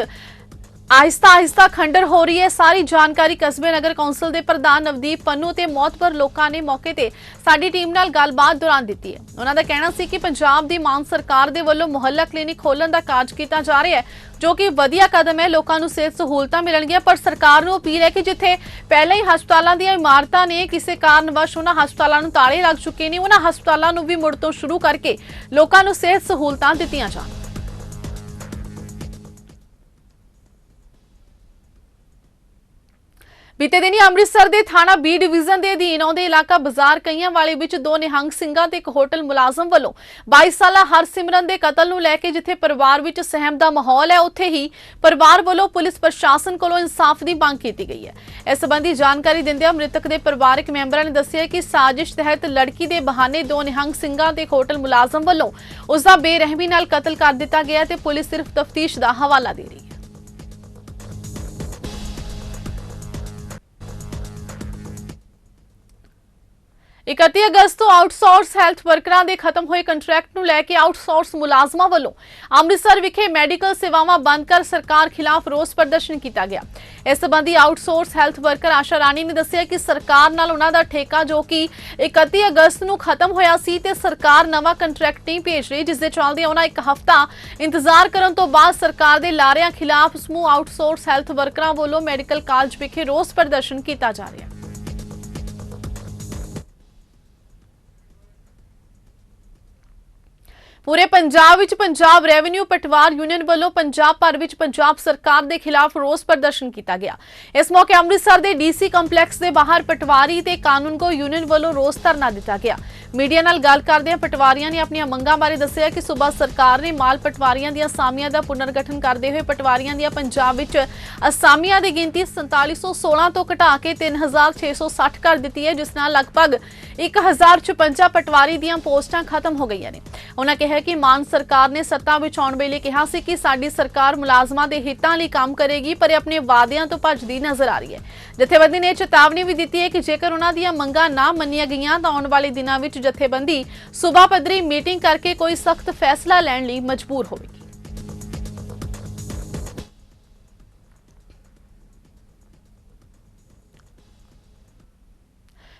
ਆਹਿਸਤਾ ਖੰਡਰ ਹੋ ਰਹੀ ਹੈ। ਸਾਰੀ ਜਾਣਕਾਰੀ ਕਸਬੇ ਨਗਰ ਕੌਂਸਲ ਦੇ ਪ੍ਰਧਾਨ ਨਵਦੀਪ ਪੰਨੂ ਤੇ ਮੌਤਬਰ ਲੋਕਾਂ ਨੇ ਮੌਕੇ ਤੇ ਸਾਡੀ ਟੀਮ ਨਾਲ ਗੱਲਬਾਤ ਦੌਰਾਨ ਦਿੱਤੀ ਹੈ। ਉਹਨਾਂ ਦਾ ਕਹਿਣਾ ਸੀ ਕਿ ਪੰਜਾਬ ਦੀ ਮਾਨ ਸਰਕਾਰ ਦੇ ਵੱਲੋਂ ਮੁਹੱਲਾ ਕਲੀਨਿਕ ਖੋਲਣ ਦਾ ਕਾਰਜ ਕੀਤਾ ਜਾ ਰਿਹਾ ਹੈ, ਜੋ ਕਿ ਵਧੀਆ ਕਦਮ ਹੈ। ਲੋਕਾਂ ਨੂੰ ਸਿਹਤ ਸਹੂਲਤਾਂ ਮਿਲਣਗੀਆਂ, ਪਰ ਸਰਕਾਰ ਨੂੰ ਅਪੀਲ ਹੈ ਕਿ ਜਿੱਥੇ ਪਹਿਲਾਂ ਹੀ ਹਸਪਤਾਲਾਂ ਦੀਆਂ ਇਮਾਰਤਾਂ ਨੇ ਕਿਸੇ ਕਾਰਨਵਸ਼ ਉਹਨਾਂ ਹਸਪਤਾਲਾਂ ਨੂੰ ਤਾਲੇ ਲੱਗ ਚੁੱਕੇ ਨੇ, ਉਹਨਾਂ ਹਸਪਤਾਲਾਂ ਨੂੰ ਵੀ ਮੁੜ ਤੋਂ ਸ਼ੁਰੂ ਕਰਕੇ ਲੋਕਾਂ ਨੂੰ ਸਿਹਤ ਸਹੂਲਤਾਂ ਦਿੱਤੀਆਂ ਜਾਣ। ਬੀਤੇ ਦਿਨੀ ਅੰਮ੍ਰਿਤਸਰ ਦੇ ਥਾਣਾ B ਡਿਵੀਜ਼ਨ ਦੇ ਅਧੀਨ ਆਉਂਦੇ ਇਲਾਕਾ ਬਾਜ਼ਾਰ ਕਈਆਂ ਵਾਲੇ ਵਿੱਚ 2 ਨਿਹੰਗ ਸਿੰਘਾਂ ਤੇ ਇੱਕ ਹੋਟਲ ਮੁਲਾਜ਼ਮ ਵੱਲੋਂ 22 ਸਾਲਾ ਹਰਸਿਮਰਨ ਦੇ ਕਤਲ ਨੂੰ ਲੈ ਕੇ ਜਿੱਥੇ ਪਰਿਵਾਰ ਵਿੱਚ ਸਹਿਮ ਦਾ ਮਾਹੌਲ ਹੈ, ਉੱਥੇ ਹੀ ਪਰਿਵਾਰ ਵੱਲੋਂ ਪੁਲਿਸ ਪ੍ਰਸ਼ਾਸਨ ਕੋਲੋਂ ਇਨਸਾਫ ਦੀ ਮੰਗ ਕੀਤੀ ਗਈ ਹੈ। ਇਸ ਸੰਬੰਧੀ ਜਾਣਕਾਰੀ ਦਿੰਦਿਆਂ ਮ੍ਰਿਤਕ ਦੇ ਪਰਿਵਾਰਕ ਮੈਂਬਰਾਂ ਨੇ ਦੱਸਿਆ ਕਿ ਸਾਜ਼ਿਸ਼ ਤਹਿਤ ਲੜਕੀ ਦੇ ਬਹਾਨੇ 2 ਨਿਹੰਗ ਸਿੰਘਾਂ ਤੇ ਹੋਟਲ ਮੁਲਾਜ਼ਮ ਵੱਲੋਂ ਉਸ ਦਾ ਬੇਰਹਿਮੀ ਨਾਲ ਕਤਲ ਕਰ ਦਿੱਤਾ ਗਿਆ ਤੇ ਪੁਲਿਸ ਸਿਰਫ ਤਫਤੀਸ਼ ਦਾ ਹਵਾਲਾ ਦੇ ਰਹੀ ਹੈ। 31 ਅਗਸਤ ਤੋਂ ਆਊਟਸੋਰਸ ਹੈਲਥ ਵਰਕਰਾਂ ਦੇ ਖਤਮ ਹੋਏ ਕੰਟਰੈਕਟ ਨੂੰ ਲੈ ਕੇ ਆਊਟਸੋਰਸ ਮੁਲਾਜ਼ਮਾਂ ਵੱਲੋਂ ਅੰਮ੍ਰਿਤਸਰ ਵਿਖੇ ਮੈਡੀਕਲ ਸੇਵਾਵਾਂ ਬੰਦ ਕਰ ਸਰਕਾਰ ਖਿਲਾਫ ਰੋਸ ਪ੍ਰਦਰਸ਼ਨ ਕੀਤਾ ਗਿਆ। ਇਸ ਸੰਬੰਧੀ outsource health worker Asha Rani ਨੇ ਦੱਸਿਆ ਕਿ ਸਰਕਾਰ ਨਾਲ ਉਹਨਾਂ ਦਾ ਠੇਕਾ ਜੋ ਕਿ 31 ਅਗਸਤ ਨੂੰ ਖਤਮ ਹੋਇਆ ਸੀ ਤੇ ਸਰਕਾਰ ਨਵਾਂ ਕੰਟਰੈਕਟ ਨਹੀਂ ਭੇਜ ਰਹੀ, ਜਿਸ ਦੇ ਚੱਲਦੇ ਉਹਨਾਂ 1 ਹਫ਼ਤਾ ਇੰਤਜ਼ਾਰ ਕਰਨ ਤੋਂ ਬਾਅਦ ਸਰਕਾਰ ਦੇ ਲਾਰਿਆਂ ਖਿਲਾਫ ਸਮੂਹ ਆਊਟਸੋਰਸ ਹੈਲਥ ਵਰਕਰਾਂ ਵੱਲੋਂ ਮੈਡੀਕਲ ਕਾਲਜ ਵਿਖੇ ਰੋਸ ਪ੍ਰਦਰਸ਼ਨ ਕੀਤਾ ਜਾ ਰਿਹਾ ਹੈ। ਪੂਰੇ ਪੰਜਾਬ ਵਿੱਚ ਪੰਜਾਬ ਰੈਵਨਿਊ ਪਟਵਾਰ ਯੂਨੀਅਨ ਵੱਲੋਂ ਪੰਜਾਬ ਭਰ ਵਿੱਚ ਪੰਜਾਬ ਸਰਕਾਰ ਦੇ ਖਿਲਾਫ ਰੋਸ ਪ੍ਰਦਰਸ਼ਨ ਕੀਤਾ ਗਿਆ। ਇਸ ਮੌਕੇ ਅੰਮ੍ਰਿਤਸਰ ਦੇ ਡੀਸੀ ਕੰਪਲੈਕਸ ਦੇ ਬਾਹਰ ਪਟਵਾਰੀ ਤੇ ਕਾਨੂੰਗੋ ਯੂਨੀਅਨ ਵੱਲੋਂ ਰੋਸ ਧਰਨਾ ਦਿੱਤਾ ਗਿਆ। ਮੀਡੀਆ ਨਾਲ ਗੱਲ ਕਰਦਿਆਂ ਪਟਵਾਰੀਆਂ ਨੇ ਆਪਣੀਆਂ ਮੰਗਾਂ ਬਾਰੇ ਦੱਸਿਆ ਕਿ ਸੂਬਾ ਸਰਕਾਰ ਨੇ ਮਾਲ ਪਟਵਾਰੀਆਂ ਦੀਆਂ ਅਸਾਮੀਆਂ ਦਾ ਪੁਨਰਗਠਨ ਕਰਦੇ ਹੋਏ ਪਟਵਾਰੀਆਂ ਦੀਆਂ ਪੰਜਾਬ ਵਿੱਚ ਅਸਾਮੀਆਂ ਦੀ ਗਿਣਤੀ 4716 ਤੋਂ ਘਟਾ ਕੇ 3660 ਕਰ ਦਿੱਤੀ ਹੈ, ਜਿਸ ਨਾਲ ਲਗਭਗ 1056 ਪਟਵਾਰੀ ਦੀਆਂ ਪੋਸਟਾਂ ਖਤਮ ਹੋ ਗਈਆਂ ਨੇ। ਉਹਨਾਂ ਕਿਹਾ ਕਿ ਮਾਨ ਸਰਕਾਰ ਨੇ ਸੱਤਾ ਵਿੱਚ ਆਉਣ ਵੇਲੇ ਕਿਹਾ ਸੀ ਕਿ ਸਾਡੀ ਸਰਕਾਰ ਮੁਲਾਜ਼ਮਾਂ ਦੇ ਹਿੱਤਾਂ ਲਈ ਕੰਮ ਕਰੇਗੀ, ਪਰ ਆਪਣੇ ਵਾਅਦਿਆਂ ਤੋਂ ਭੱਜਦੀ ਨਜ਼ਰ ਆ ਰਹੀ ਹੈ। ਜਥੇਬੰਦੀ ਨੇ ਚੇਤਾਵਨੀ ਵੀ ਦਿੱਤੀ ਹੈ ਕਿ ਜੇਕਰ ਉਹਨਾਂ ਦੀਆਂ ਮੰਗਾਂ ਨਾ ਮੰਨੀਆਂ ਗਈਆਂ ਤਾਂ ਆਉਣ ਵਾਲੇ ਦਿਨਾਂ ਵਿੱਚ ਜਥੇਬੰਦੀ ਸੂਬਾ ਪੱਧਰੀ ਮੀਟਿੰਗ ਕਰਕੇ ਕੋਈ ਸਖਤ ਫੈਸਲਾ ਲੈਣ ਲਈ ਮਜਬੂਰ ਹੋਵੇਗੀ।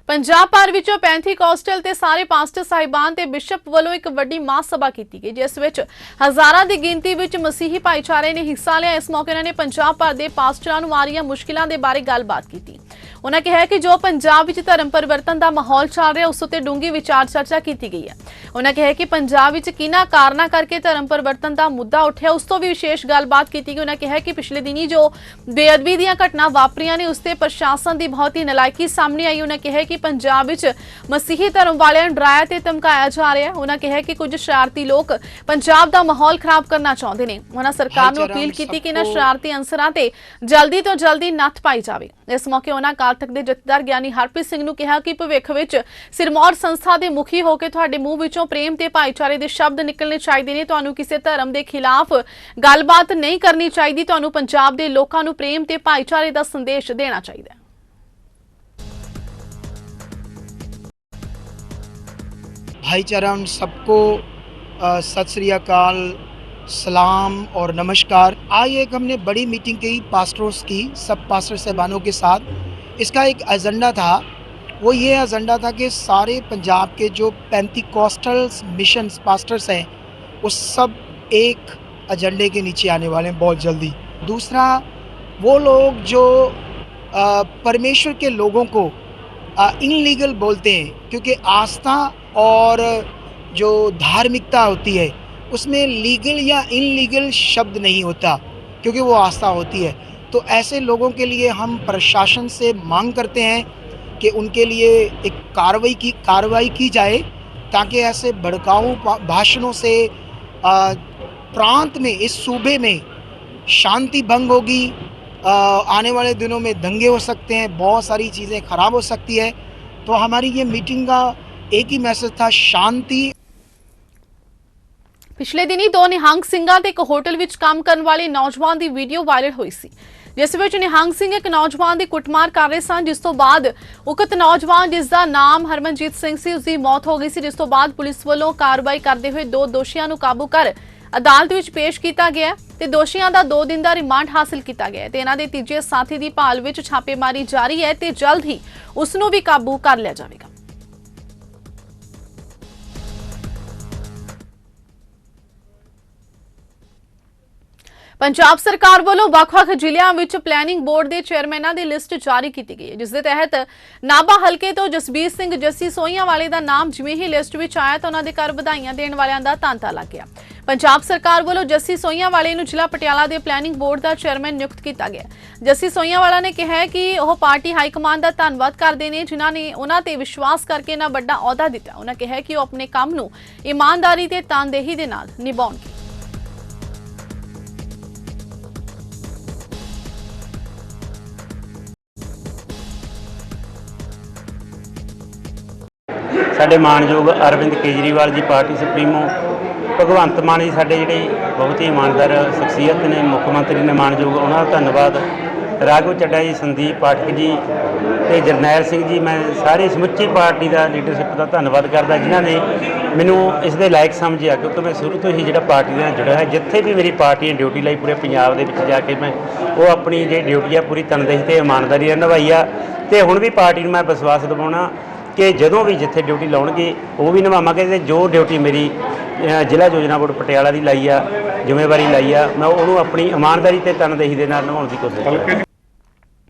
ਪੰਜਾਬ ਭਰ ਵਿੱਚੋਂ ਪੈਂਥੀਕੋਸਟਲ ਤੇ ਸਾਰੇ ਪਾਸਟਰ ਸਾਹਿਬਾਨ ਤੇ ਬਿਸ਼ਪ ਵੱਲੋਂ ਇੱਕ ਵੱਡੀ ਮਾਸ ਸਭਾ ਕੀਤੀ ਗਈ, ਜਿਸ ਵਿੱਚ ਹਜ਼ਾਰਾਂ ਦੀ ਗਿਣਤੀ ਵਿੱਚ ਮਸੀਹੀ ਭਾਈਚਾਰੇ ਨੇ ਹਿੱਸਾ ਲਿਆ। ਇਸ ਮੌਕੇ ਉਹਨਾਂ ਨੇ ਪੰਜਾਬ ਭਰ ਦੇ ਪਾਸਟਰਾਂ ਨੂੰ ਆ ਰਹੀਆਂ ਮੁਸ਼ਕਿਲਾਂ ਦੇ ਬਾਰੇ ਗੱਲਬਾਤ ਕੀਤੀ। ਉਹਨਾਂ ਕਿਹਾ ਕਿ ਜੋ ਪੰਜਾਬ ਵਿੱਚ ਧਰਮ ਪਰਿਵਰਤਨ ਦਾ ਮਾਹੌਲ ਚੱਲ ਰਿਹਾ ਉਸ ਉੱਤੇ ਡੂੰਘੀ ਵਿਚਾਰ ਚਰਚਾ ਕੀਤੀ ਗਈ ਹੈ। ਉਹਨਾਂ ਕਿਹਾ ਕਿ ਪੰਜਾਬ ਵਿੱਚ ਕਿਹਨਾਂ ਕਾਰਨਾਂ ਕਰਕੇ ਧਰਮ ਪਰਿਵਰਤਨ ਦਾ ਮੁੱਦਾ ਉੱਠਿਆ ਉਸ ਤੋਂ ਵੀ ਵਿਸ਼ੇਸ਼ ਗੱਲਬਾਤ ਕੀਤੀ ਗਈ। ਉਹਨਾਂ ਕਿਹਾ ਕਿ ਪਿਛਲੇ ਦਿਨੀ ਜੋ ਬੇਅਦਬੀ ਦੀਆਂ ਘਟਨਾ ਵਾਪਰੀਆਂ ਨੇ ਉਸ ਤੇ ਪ੍ਰਸ਼ਾਸਨ ਦੀ ਬਹੁਤ ਹੀ ਨਲਾਇਕੀ ਸਾਹਮਣੇ ਆਈ। ਉਹਨਾਂ ਕਿਹਾ ਕਿ ਪੰਜਾਬ ਵਿੱਚ ਮਸੀਹੀ ਧਰਮ ਵਾਲਿਆਂ ਨੂੰ ਡਰਾਇਆ ਤੇ ਧਮਕਾਇਆ ਜਾ ਰਿਹਾ ਹੈ। ਉਹਨਾਂ ਕਿਹਾ ਕਿ ਕੁਝ ਸ਼ਰਾਰਤੀ ਲੋਕ ਪੰਜਾਬ ਦਾ ਮਾਹੌਲ ਖਰਾਬ ਕਰਨਾ ਚਾਹੁੰਦੇ ਨੇ। ਉਹਨਾਂ ਸਰਕਾਰ ਨੂੰ ਅਪੀਲ ਕੀਤੀ ਕਿ ਇਹਨਾਂ ਸ਼ਰਾਰਤੀ ਅੰਸਰਾਂ ਤੇ ਜਲਦੀ ਤੋਂ ਜਲਦੀ ਨੱਥ ਪਾਈ ਜਾਵੇ। ਇਸ ਮੌਕੇ ਉਹਨਾਂ ਅਕਾਲ ਤਖਤ ਦੇ ਜਥੇਦਾਰ ਗਿਆਨੀ ਹਰਪ੍ਰੀਤ ਸਿੰਘ ਨੂੰ ਕਿਹਾ ਕਿ ਭਵਿੱਖ ਵਿੱਚ ਸਿਰਮੌਰ ਸੰਸਥਾ ਦੇ ਮੁਖੀ ਹੋ ਕੇ ਤੁਹਾਡੇ ਮੂੰਹ ਵਿੱਚੋਂ ਪ੍ਰੇਮ ਤੇ ਭਾਈਚਾਰੇ ਦੇ ਸ਼ਬਦ ਨਿਕਲਣੇ ਚਾਹੀਦੇ ਨੇ। ਤੁਹਾਨੂੰ ਕਿਸੇ ਧਰਮ ਦੇ ਖਿਲਾਫ ਗੱਲਬਾਤ ਨਹੀਂ ਕਰਨੀ ਚਾਹੀਦੀ। ਤੁਹਾਨੂੰ ਪੰਜਾਬ ਦੇ ਲੋਕਾਂ ਨੂੰ ਪ੍ਰੇਮ ਤੇ ਭਾਈਚਾਰੇ ਦਾ ਸੰਦੇਸ਼ ਦੇਣਾ ਚਾਹੀਦਾ ਹੈ। भाईचारा उन सबको सत श्री अकाल, सलाम और नमस्कार। आज एक हमने बड़ी मीटिंग की पास्टर्स की, सब पास्टर साहबानों के साथ। इसका एक एजेंडा था, वो ये एजेंडा था कि सारे पंजाब के जो पेंटिकॉस्टल्स मिशंस पास्टर्स हैं वो सब एक एजेंडे के नीचे आने वाले हैं बहुत जल्दी। दूसरा, वो लोग जो परमेश्वर के लोगों को इनलीगल बोलते हैं, क्योंकि आस्था और जो धार्मिकता होती है उसमें लीगल या इनलीगल शब्द नहीं होता, क्योंकि वो आस्था होती है। तो ऐसे लोगों के लिए हम प्रशासन से मांग करते हैं कि उनके लिए एक कार्रवाई की जाए, ताकि ऐसे भड़काऊ भाषणों से प्रांत में, इस सूबे में शांति भंग होगी। आने वाले दिनों में दंगे हो सकते हैं, बहुत सारी चीज़ें ख़राब हो सकती है। तो हमारी ये मीटिंग का एक ही मैसेज था, शांति। ਪਿਛਲੇ ਦਿਨੀ ਦੋ ਨਿਹੰਗ ਸਿੰਘਾਂ ਤੇ ਇੱਕ ਹੋਟਲ ਵਿੱਚ ਕੰਮ ਕਰਨ ਵਾਲੇ ਨੌਜਵਾਨ ਦੀ ਵੀਡੀਓ ਵਾਇਰਲ ਹੋਈ ਸੀ, ਜਿਸ ਵਿੱਚ ਨਿਹੰਗ ਸਿੰਘ ਇੱਕ ਨੌਜਵਾਨ ਦੀ ਕੁੱਟਮਾਰ ਕਰ ਰਹੇ ਸਨ, ਜਿਸ ਤੋਂ ਬਾਅਦ ਉਕਤ ਨੌਜਵਾਨ, ਜਿਸ ਦਾ ਨਾਮ ਹਰਮਨਜੀਤ ਸਿੰਘ ਸੀ, ਉਸ ਦੀ ਮੌਤ ਹੋ ਗਈ ਸੀ। ਜਿਸ ਤੋਂ ਬਾਅਦ ਪੁਲਿਸ ਵੱਲੋਂ ਕਾਰਵਾਈ ਕਰਦੇ ਹੋਏ ਦੋ ਦੋਸ਼ੀਆਂ ਨੂੰ ਕਾਬੂ ਕਰ ਅਦਾਲਤ ਵਿੱਚ ਪੇਸ਼ ਕੀਤਾ ਗਿਆ ਤੇ ਦੋਸ਼ੀਆਂ ਦਾ 2 ਦਿਨ ਦਾ ਰਿਮਾਂਡ ਹਾਸਲ ਕੀਤਾ ਗਿਆ ਤੇ ਇਹਨਾਂ ਦੇ ਤੀਜੇ ਸਾਥੀ ਦੀ ਭਾਲ ਵਿੱਚ ਛਾਪੇਮਾਰੀ ਜਾਰੀ ਹੈ ਤੇ ਜਲਦ ਹੀ ਉਸ ਨੂੰ ਵੀ ਕਾਬੂ ਕਰ ਲਿਆ ਜਾਵੇਗਾ। ਪੰਜਾਬ ਸਰਕਾਰ ਵੱਲੋਂ ਵੱਖ-ਵੱਖ ਜ਼ਿਲ੍ਹਿਆਂ ਵਿੱਚ ਪਲੈਨਿੰਗ ਬੋਰਡ ਦੇ ਚੇਅਰਮੈਨਾਂ ਦੀ ਲਿਸਟ ਜਾਰੀ ਕੀਤੀ ਗਈ ਹੈ, ਜਿਸ ਦੇ ਤਹਿਤ ਨਾਭਾ ਹਲਕੇ ਤੋਂ ਜਸਬੀਰ ਸਿੰਘ ਜੱਸੀ ਸੋਹੀਆਂ ਵਾਲੇ ਦਾ ਨਾਮ ਜਿਵੇਂ ਹੀ ਲਿਸਟ ਵਿੱਚ ਆਇਆ ਤਾਂ ਉਹਨਾਂ ਦੇ ਘਰ ਵਧਾਈਆਂ ਦੇਣ ਵਾਲਿਆਂ ਦਾ ਤਾਂਤਾ ਲੱਗ ਗਿਆ। ਪੰਜਾਬ ਸਰਕਾਰ ਵੱਲੋਂ ਜੱਸੀ ਸੋਹੀਆਂ ਵਾਲੇ ਨੂੰ ਜ਼ਿਲ੍ਹਾ ਪਟਿਆਲਾ ਦੇ ਪਲੈਨਿੰਗ ਬੋਰਡ ਦਾ ਚੇਅਰਮੈਨ ਨਿਯੁਕਤ ਕੀਤਾ ਗਿਆ। ਜੱਸੀ ਸੋਹੀਆਂ ਵਾਲਾ ਨੇ ਕਿਹਾ ਹੈ ਕਿ ਉਹ ਪਾਰਟੀ ਹਾਈ ਕਮਾਂਡ ਦਾ ਧੰਨਵਾਦ ਕਰਦੇ ਨੇ, ਜਿਨ੍ਹਾਂ ਨੇ ਉਹਨਾਂ ਤੇ ਵਿਸ਼ਵਾਸ ਕਰਕੇ ਇਹਨਾਂ ਵੱਡਾ ਅਹੁਦਾ ਦਿੱਤਾ। ਉਹਨਾਂ ਕਿਹਾ ਕਿ ਉਹ ਆਪਣੇ ਕੰਮ ਨੂੰ ਇਮਾਨਦਾਰੀ ਤੇ ਤਨਦੇਹੀ ਦੇ ਨਾਲ ਨਿਭਾਉਣਗੇ। ਸਾਡੇ ਮਾਣਯੋਗ ਅਰਵਿੰਦ ਕੇਜਰੀਵਾਲ ਜੀ, ਪਾਰਟੀ ਸੁਪਰੀਮੋ, ਭਗਵੰਤ ਮਾਨ ਜੀ, ਸਾਡੇ ਜਿਹੜੇ ਬਹੁਤ ਹੀ ਇਮਾਨਦਾਰ ਸ਼ਖਸੀਅਤ ਨੇ, ਮੁੱਖ ਮੰਤਰੀ ਨੇ ਮਾਣਯੋਗ, ਉਹਨਾਂ ਦਾ ਧੰਨਵਾਦ। ਰਾਘਵ ਚੱਡਾ ਜੀ, ਸੰਦੀਪ ਪਾਠਕ ਜੀ ਤੇ ਜਰਨੈਲ ਸਿੰਘ ਜੀ, ਮੈਂ ਸਾਰੀ ਸਮੁੱਚੀ ਪਾਰਟੀ ਦਾ ਲੀਡਰਸ਼ਿਪ ਦਾ ਧੰਨਵਾਦ ਕਰਦਾ, ਜਿਨ੍ਹਾਂ ਨੇ ਮੈਨੂੰ ਇਸ ਦੇ ਲਾਇਕ ਸਮਝਿਆ, ਕਿਉਂਕਿ ਮੈਂ ਸ਼ੁਰੂ ਤੋਂ ਹੀ ਜਿਹੜਾ ਪਾਰਟੀ ਨਾਲ ਜੁੜਿਆ ਹੈ। ਜਿੱਥੇ ਵੀ ਮੇਰੀ ਪਾਰਟੀ ਨੇ ਡਿਊਟੀ ਲਈ ਪੂਰੇ ਪੰਜਾਬ ਦੇ ਵਿੱਚ ਜਾ ਕੇ ਮੈਂ ਉਹ ਆਪਣੀ ਜਿਹੜੀ ਡਿਊਟੀ ਆ ਪੂਰੀ ਤਨਦੇਹੀ ਤੇ ਇਮਾਨਦਾਰੀ ਨਾਲ ਨਿਭਾਈ ਆ। ਤੇ ਹੁਣ ਵੀ ਪਾਰਟੀ ਨੂੰ ਮੈਂ ਵਿਸ਼ਵਾਸ ਦਿਵਾਉਣਾ ਕਿ ਜਦੋਂ ਵੀ ਜਿੱਥੇ ਡਿਊਟੀ ਲਾਉਣਗੇ ਉਹ ਵੀ ਨਿਭਾਵਾਂਗੇ ਤੇ ਜੋ ਡਿਊਟੀ ਮੇਰੀ ਜ਼ਿਲ੍ਹਾ ਯੋਜਨਾ ਬੋਰਡ ਪਟਿਆਲਾ ਦੀ ਲਾਈ ਆ, ਜ਼ਿੰਮੇਵਾਰੀ ਲਾਈ ਆ, ਮੈਂ ਉਹਨੂੰ ਆਪਣੀ ਇਮਾਨਦਾਰੀ ਤੇ ਤਨਦੇਹੀ ਦੇ ਨਾਲ ਨਿਭਾਉਣ ਦੀ ਕੋਸ਼ਿਸ਼ ਕਰਾਂਗਾ।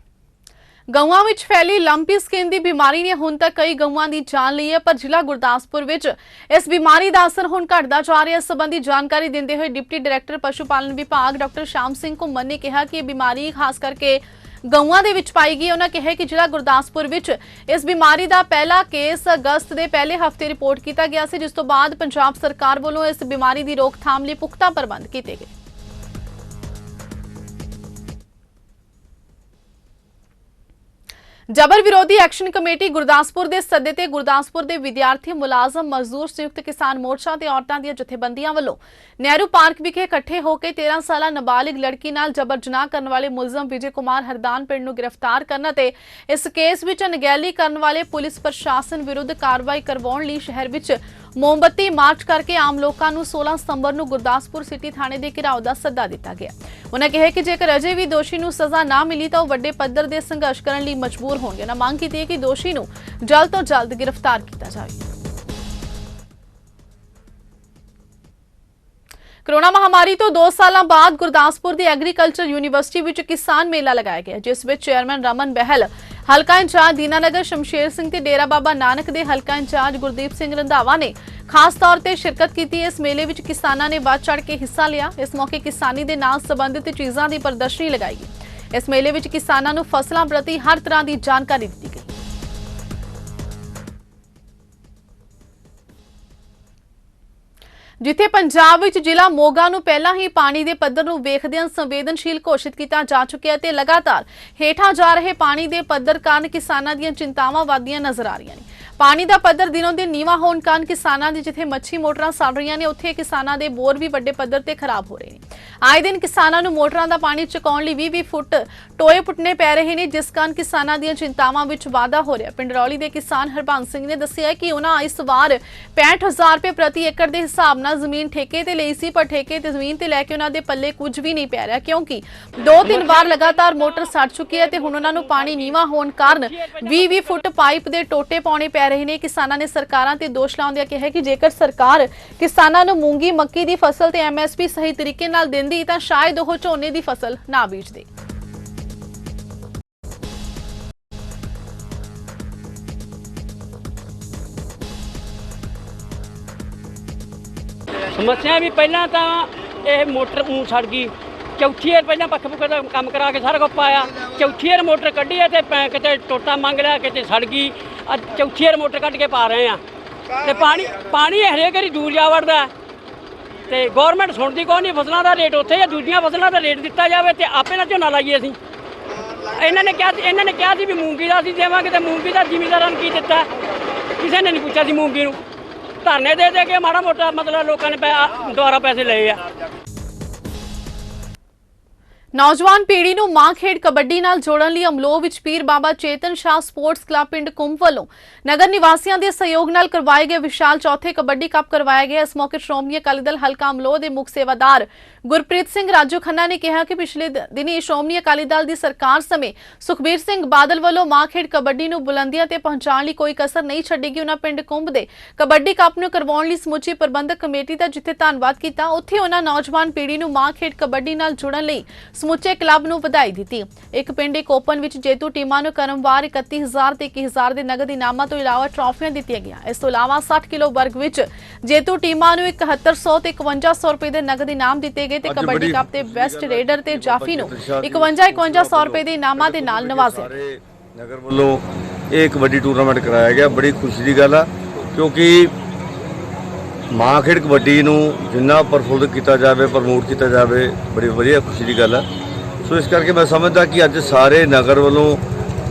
ਗਊਆਂ ਵਿੱਚ ਫੈਲੀ ਲੰਪੀ ਸਕਿਨ ਦੀ ਬਿਮਾਰੀ ਨੇ ਹੁਣ ਤੱਕ ਕਈ ਗਊਆਂ ਦੀ ਜਾਨ ਲਈ ਹੈ, ਪਰ ਜ਼ਿਲ੍ਹਾ ਗੁਰਦਾਸਪੁਰ ਵਿੱਚ ਇਸ ਬਿਮਾਰੀ ਦਾ ਅਸਰ ਹੁਣ ਘਟਦਾ ਜਾ ਰਿਹਾ ਹੈ। ਇਸ ਸੰਬੰਧੀ ਜਾਣਕਾਰੀ ਦਿੰਦੇ ਹੋਏ ਡਿਪਟੀ ਡਾਇਰੈਕਟਰ ਪਸ਼ੂ ਪਾਲਣ ਵਿਭਾਗ ਡਾਕਟਰ ਸ਼ਾਮ ਸਿੰਘ ਘੁੰਮਣ ਨੇ ਕਿਹਾ ਕਿ ਇਹ ਬਿਮਾਰੀ ਖਾਸ ਕਰਕੇ ਗਊਆਂ ਦੇ ਵਿੱਚ ਪਾਈ ਗਈ। ਉਹਨਾਂ ਕਿਹਾ ਕਿ ਜ਼ਿਲ੍ਹਾ ਗੁਰਦਾਸਪੁਰ ਵਿੱਚ ਇਸ ਬਿਮਾਰੀ ਦਾ ਪਹਿਲਾ ਕੇਸ ਅਗਸਤ ਦੇ ਪਹਿਲੇ ਹਫ਼ਤੇ ਰਿਪੋਰਟ ਕੀਤਾ ਗਿਆ ਸੀ, ਜਿਸ ਤੋਂ ਬਾਅਦ ਪੰਜਾਬ ਸਰਕਾਰ ਵੱਲੋਂ ਇਸ ਬਿਮਾਰੀ ਦੀ ਰੋਕਥਾਮ ਲਈ ਪੁਖਤਾ ਪ੍ਰਬੰਧ ਕੀਤੇ ਗਏ। ਜਬਰ ਵਿਰੋਧੀ ਐਕਸ਼ਨ ਕਮੇਟੀ ਗੁਰਦਾਸਪੁਰ ਦੇ ਸੱਦੇ ਤੇ ਗੁਰਦਾਸਪੁਰ ਦੇ ਵਿਦਿਆਰਥੀ, ਮੁਲਾਜ਼ਮ, ਮਜ਼ਦੂਰ, ਸੰਯੁਕਤ ਕਿਸਾਨ ਮੋਰਚਾ ਤੇ ਔਰਤਾਂ ਦੀਆਂ ਜਥੇਬੰਦੀਆਂ ਵੱਲੋਂ ਨਹਿਰੂ ਪਾਰਕ ਵਿਖੇ ਇਕੱਠੇ ਹੋ ਕੇ 13 ਸਾਲਾ ਨਾਬਾਲਿਗ ਲੜਕੀ ਨਾਲ ਜਬਰ ਜਨਾਹ ਕਰਨ ਵਾਲੇ ਮੁਲਜ਼ਮ ਵਿਜੇ ਕੁਮਾਰ ਹਰਦਾਨ ਪਿੰਡ ਨੂੰ ਗ੍ਰਿਫਤਾਰ ਕਰਨ ਅਤੇ ਇਸ ਕੇਸ ਵਿੱਚ ਅਣਗਹਿਲੀ ਕਰਨ ਵਾਲੇ ਪੁਲਿਸ ਪ੍ਰਸ਼ਾਸਨ ਵਿਰੁੱਧ ਕਾਰਵਾਈ ਕਰਵਾਉਣ ਲਈ ਸ਼ਹਿਰ ਵਿੱਚ ਮੋਮਬੱਤੀ ਮਾਰਚ ਕਰਕੇ ਆਮ ਲੋਕਾਂ ਨੂੰ 16 ਸਤੰਬਰ ਨੂੰ ਗੁਰਦਾਸਪੁਰ ਸਿਟੀ ਥਾਣੇ ਦੇ ਘਿਰਾਓ ਦਾ ਸੱਦਾ ਦਿੱਤਾ ਗਿਆ। ਉਹਨਾਂ ਕਿਹਾ ਕਿ ਜੇਕਰ ਅਜੇ ਵੀ ਦੋਸ਼ੀ ਨੂੰ ਸਜ਼ਾ ਨਾ ਮਿਲੀ ਤਾਂ ਉਹ ਵੱਡੇ ਪੱਧਰ ਦੇ ਸੰਘਰਸ਼ ਕਰਨ ਲਈ ਮਜਬੂਰ ਹੋਣਗੇ। ਉਹਨਾਂ ਮੰਗ ਕੀਤੀ ਹੈ ਕਿ ਦੋਸ਼ੀ ਨੂੰ ਜਲਦ ਤੋਂ ਜਲਦ ਗ੍ਰਿਫਤਾਰ ਕੀਤਾ ਜਾਵੇ। ਕੋਰੋਨਾ ਮਹਾਮਾਰੀ ਤੋਂ 2 ਸਾਲਾਂ ਬਾਅਦ ਗੁਰਦਾਸਪੁਰ ਦੀ ਐਗਰੀਕਲਚਰ ਯੂਨੀਵਰਸਿਟੀ ਵਿੱਚ ਕਿਸਾਨ ਮੇਲਾ ਲਗਾਇਆ ਗਿਆ, ਜਿਸ ਵਿੱਚ ਚੇਅਰਮੈਨ ਰਮਨ ਬਹਿਲ ਹਲਕਾ ਇੰਚਾਰਜ ਦੀਨਾਨਗਰ ਸ਼ਮਸ਼ੇਰ ਸਿੰਘ ਤੇ ਡੇਰਾ ਬਾਬਾ ਨਾਨਕ ਦੇ ਹਲਕਾ ਇੰਚਾਰਜ ਗੁਰਦੀਪ ਸਿੰਘ ਰੰਧਾਵਾ ਨੇ ਖਾਸ ਤੌਰ ਤੇ ਸ਼ਿਰਕਤ ਕੀਤੀ। ਇਸ ਮੇਲੇ ਵਿੱਚ ਕਿਸਾਨਾਂ ਨੇ ਵੱਧ ਚੜ੍ਹ ਕੇ ਹਿੱਸਾ ਲਿਆ। ਇਸ ਮੌਕੇ ਕਿਸਾਨੀ ਦੇ ਨਾਲ ਸੰਬੰਧਿਤ ਚੀਜ਼ਾਂ ਦੀ ਪ੍ਰਦਰਸ਼ਨੀ ਲਗਾਈ ਗਈ। ਇਸ ਮੇਲੇ ਵਿੱਚ ਕਿਸਾਨਾਂ ਨੂੰ ਫਸਲਾਂ ਪ੍ਰਤੀ ਹਰ ਤਰ੍ਹਾਂ ਦੀ ਜਾਣਕਾਰੀ ਦਿੱਤੀ ਗਈ। ਜਿੱਥੇ ਪੰਜਾਬ ਵਿੱਚ ਜ਼ਿਲ੍ਹਾ ਮੋਗਾ ਨੂੰ ਪਹਿਲਾਂ ਹੀ ਪਾਣੀ ਦੇ ਪੱਧਰ ਨੂੰ ਵੇਖਦਿਆਂ ਸੰਵੇਦਨਸ਼ੀਲ ਘੋਸ਼ਿਤ ਕੀਤਾ ਜਾ ਚੁੱਕਿਆ ਤੇ ਲਗਾਤਾਰ ਹੇਠਾਂ ਜਾ ਰਹੇ ਪਾਣੀ ਦੇ ਪੱਧਰ ਕਾਰਨ ਕਿਸਾਨਾਂ ਦੀਆਂ ਚਿੰਤਾਵਾਂ ਵਧਦੀਆਂ ਨਜ਼ਰ ਆ ਰਹੀਆਂ ਨੇ। ਪਾਣੀ ਦਾ ਪੱਧਰ ਦਿਨੋਂ ਦਿਨ ਨੀਵਾਂ ਹੋਣ ਕਾਰਨ ਕਿਸਾਨਾਂ ਦੀ ਜਿੱਥੇ ਮੱਛੀ ਮੋਟਰਾਂ ਸੜ ਰਹੀਆਂ ਨੇ, ਉੱਥੇ ਕਿਸਾਨਾਂ ਦੇ ਬੋਰ ਵੀ ਵੱਡੇ ਪੱਧਰ ਤੇ ਖਰਾਬ ਹੋ ਰਹੇ ਨੇ। ਆਏ ਦਿਨ ਕਿਸਾਨਾਂ ਨੂੰ ਮੋਟਰਾਂ ਦਾ ਪਾਣੀ ਚੁਕਾਉਣ ਲਈ 20-20 ਫੁੱਟ ਟੋਏ ਪੁੱਟਣੇ ਪੈ ਰਹੇ ਨੇ, ਜਿਸ ਕਾਰਨ ਕਿਸਾਨਾਂ ਦੀਆਂ ਚਿੰਤਾਵਾਂ ਵਿੱਚ ਵਾਧਾ ਹੋ ਰਿਹਾ। ਪਿੰਡ ਰੌਲੀ ਦੇ ਕਿਸਾਨ ਹਰਬੰਸ ਸਿੰਘ ਨੇ ਦੱਸਿਆ ਕਿ ਉਹਨਾਂ ਇਸ ਵਾਰ 65,000 ਰੁਪਏ ਪ੍ਰਤੀ ਏਕੜ ਦੇ ਹਿਸਾਬ ਨਾਲ ਜ਼ਮੀਨ ਠੇਕੇ ਤੇ ਲਈ ਸੀ, ਪਰ ਠੇਕੇ ਤੇ ਜ਼ਮੀਨ ਤੇ ਲੈ ਕੇ ਉਹਨਾਂ ਦੇ ਪੱਲੇ ਕੁਝ ਵੀ ਨਹੀਂ ਪੈ ਰਿਹਾ, ਕਿਉਂਕਿ 2-3 ਵਾਰ ਲਗਾਤਾਰ ਮੋਟਰ ਸੜ ਚੁੱਕੀ ਹੈ ਤੇ ਹੁਣ ਉਹਨਾਂ ਨੂੰ ਪਾਣੀ ਨੀਵਾਂ ਹੋਣ ਕਾਰਨ 20-20 ਫੁੱਟ ਪਾਈਪ ਦੇ ਟੋਟੇ ਪਾਉਣੇ ਪੈ ਰਹੇ ਨੇ। ਕਿਸਾਨਾਂ ਨੇ ਸਰਕਾਰਾਂ ਤੇ ਦੋਸ਼ ਲਾਉਂਦਿਆਂ ਕਿਹਾ ਕਿ ਜੇਕਰ ਸਰਕਾਰ ਕਿਸਾਨਾਂ ਨੂੰ ਮੂੰਗੀ ਮੱਕੀ ਦੀ ਫਸਲ ਤੇ MSP ਸਹੀ ਤਰੀਕੇ ਨਾਲ ਦਿੰਦੀ ਤਾਂ ਸ਼ਾਇਦ ਉਹ ਝੋਨੇ ਦੀ ਫਸਲ ਨਾ ਬੀਜਦੇ। ਸਮੱਸਿਆ ਵੀ ਪਹਿਲਾਂ ਤਾਂ ਇਹ ਮੋਟਰ ਸੜ ਗਈ, ਚੌਥੀ ਵਾਰ ਪਹਿਲਾਂ ਪੱਖ ਪੁੱਖ ਦਾ ਕੰਮ ਕਰਾ ਕੇ ਸਾਰਾ ਕੁਝ ਪਾਇਆ, ਚੌਥੀ ਵਾਰ ਮੋਟਰ ਕੱਢੀ ਹੈ ਤੇ ਕਿਤੇ ਟੋਟਾ ਮੰਗ ਲਿਆ, ਕਿਤੇ ਸੜ ਗਈ। ਅੱਜ ਚੌਥੀ ਵਾਰ ਮੋਟਰ ਕੱਢ ਕੇ ਪਾ ਰਹੇ ਆ ਤੇ ਪਾਣੀ ਹਰੇਕ ਵਾਰੀ ਦੂਰ ਜਾ ਵੜਦਾ ਤੇ ਗੌਰਮੈਂਟ ਸੁਣਦੀ ਕੋਈ ਨਹੀਂ। ਫਸਲਾਂ ਦਾ ਰੇਟ ਉੱਥੇ ਜਾਂ ਦੂਜੀਆਂ ਫਸਲਾਂ ਦਾ ਰੇਟ ਦਿੱਤਾ ਜਾਵੇ ਤੇ ਆਪੇ ਨਾ ਝੋਨਾ ਲਾਈਏ ਅਸੀਂ। ਇਹਨਾਂ ਨੇ ਕਿਹਾ ਸੀ ਵੀ ਮੂੰਗੀ ਦਾ ਅਸੀਂ ਦੇਵਾਂਗੇ ਤੇ ਮੂੰਗੀ ਦਾ ਜ਼ਿਮੀਂਦਾਰਾਂ ਨੂੰ ਕੀ ਦਿੱਤਾ? ਕਿਸੇ ਨੇ ਨਹੀਂ ਪੁੱਛਿਆ ਸੀ ਮੂੰਗੀ ਨੂੰ। ਧਰਨੇ ਦੇ ਕੇ ਮਾੜਾ ਮੋਟਾ ਮਤਲਬ ਲੋਕਾਂ ਨੇ ਦੁਆਰਾ ਪੈਸੇ ਲਏ ਆ। ਨੌਜਵਾਨ ਪੀੜ੍ਹੀ ਨੂੰ ਮਾਂ ਖੇਡ ਕਬੱਡੀ ਨਾਲ ਜੋੜਨ ਲਈ ਅਮਲੋਹ ਵਿੱਚ ਪੀਰ ਬਾਬਾ ਚੇਤਨ ਸ਼ਾਹ ਸਪੋਰਟਸ ਕਲੱਬ ਪਿੰਡ ਕੁੰਭ ਵੱਲੋਂ ਨਗਰ ਨਿਵਾਸੀਆਂ ਦੇ ਸਹਿਯੋਗ ਨਾਲ ਕਰਵਾਏ ਗਏ ਵਿਸ਼ਾਲ ਚੌਥੇ ਕਬੱਡੀ ਕੱਪ ਕਰਵਾਇਆ ਗਿਆ। ਇਸ ਮੌਕੇ ਸ਼੍ਰੋਮਣੀ ਅਕਾਲੀ ਦਲ ਹਲਕਾ ਅਮਲੋਹ ਦੇ ਮੁੱਖ ਸੇਵਾਦਾਰ ਗੁਰਪ੍ਰੀਤ ਸਿੰਘ ਰਾਜੂ ਖੰਨਾ ਨੇ ਕਿਹਾ ਕਿ ਪਿਛਲੇ ਦਿਨੀ ਸ਼੍ਰੋਮਣੀ ਅਕਾਲੀ ਦਲ ਦੀ ਸਰਕਾਰ ਸਮੇਂ ਸੁਖਬੀਰ ਸਿੰਘ ਬਾਦਲ ਵੱਲੋਂ ਮਾਂ ਖੇਡ ਕਬੱਡੀ ਨੂੰ ਬੁਲੰਦੀਆਂ ਤੇ ਪਹੁੰਚਾਉਣ ਲਈ ਕੋਈ ਕਸਰ ਨਹੀਂ ਛੱਡੇਗੀ। ਉਹਨਾਂ ਪਿੰਡ ਕੁੰਭ ਦੇ ਕਬੱਡੀ ਕੱਪ ਨੂੰ ਕਰਵਾਉਣ ਲਈ ਸਮੁੱਚੀ ਪ੍ਰਬੰਧਕ ਕਮੇਟੀ ਦਾ ਜਿੱਥੇ ਧੰਨਵਾਦ ਕੀਤਾ, ਉੱਥੇ ਉਹਨਾਂ ਨੌਜਵਾਨ ਪੀੜ੍ਹੀ ਨੂੰ ਮਾਂ ਖੇਡ ਕਬੱਡੀ ਨਾਲ ਜੁੜਨ ਲਈ ਸਮੁੱਚੇ ਕਲੱਬ ਨੂੰ ਵਧਾਈ ਦਿੱਤੀ। ਇੱਕ ਪਿੰਡ ਇੱਕ ਓਪਨ ਵਿੱਚ ਜੇਤੂ ਟੀਮਾਂ ਨੂੰ ਕਰਮਵਾਰ 31,000 ਤੇ 1,000 ਦੇ ਨਗਦ ਇਨਾਮਾਂ ਤੋਂ ਇਲਾਵਾ ਟਰਾਫੀਆਂ ਦਿੱਤੀਆਂ ਗਈਆਂ। ਇਸ ਤੋਂ ਇਲਾਵਾ 60 ਕਿਲੋ ਵਰਗ ਵਿੱਚ ਜੇਤੂ ਟੀਮਾਂ ਨੂੰ 7100 ਤੇ 5100 ਰੁਪਏ ਦੇ ਨਗਦ ਇਨਾਮ ਦਿੱਤੇ ਗਏ ਤੇ ਕਬੱਡੀ ਕੱਪ ਤੇ ਬੈਸਟ ਰੇਡਰ ਤੇ ਜਾਫੀ ਨੂੰ 5100 ਰੁਪਏ ਦੇ ਇਨਾਮਾਂ ਦੇ ਨਾਲ ਨਵਾਜ਼ਿਆ। ਨਗਰ ਵੱਲੋਂ ਇਹ ਕਬੱਡੀ ਟੂਰਨਾਮੈਂਟ ਕਰਾਇਆ ਗਿਆ, ਬੜੀ ਖੁਸ਼ੀ ਦੀ ਗੱਲ ਆ, ਕਿਉਂਕਿ ਮਾਂ ਖੇਡ ਕਬੱਡੀ ਨੂੰ ਜਿੰਨਾ ਪ੍ਰਫੁੱਲਤ ਕੀਤਾ ਜਾਵੇ, ਪ੍ਰਮੋਟ ਕੀਤਾ ਜਾਵੇ, ਬੜੀ ਵਧੀਆ ਖੁਸ਼ੀ ਦੀ ਗੱਲ ਆ। ਸੋ ਇਸ ਕਰਕੇ ਮੈਂ ਸਮਝਦਾ ਕਿ ਅੱਜ ਸਾਰੇ ਨਗਰ ਵੱਲੋਂ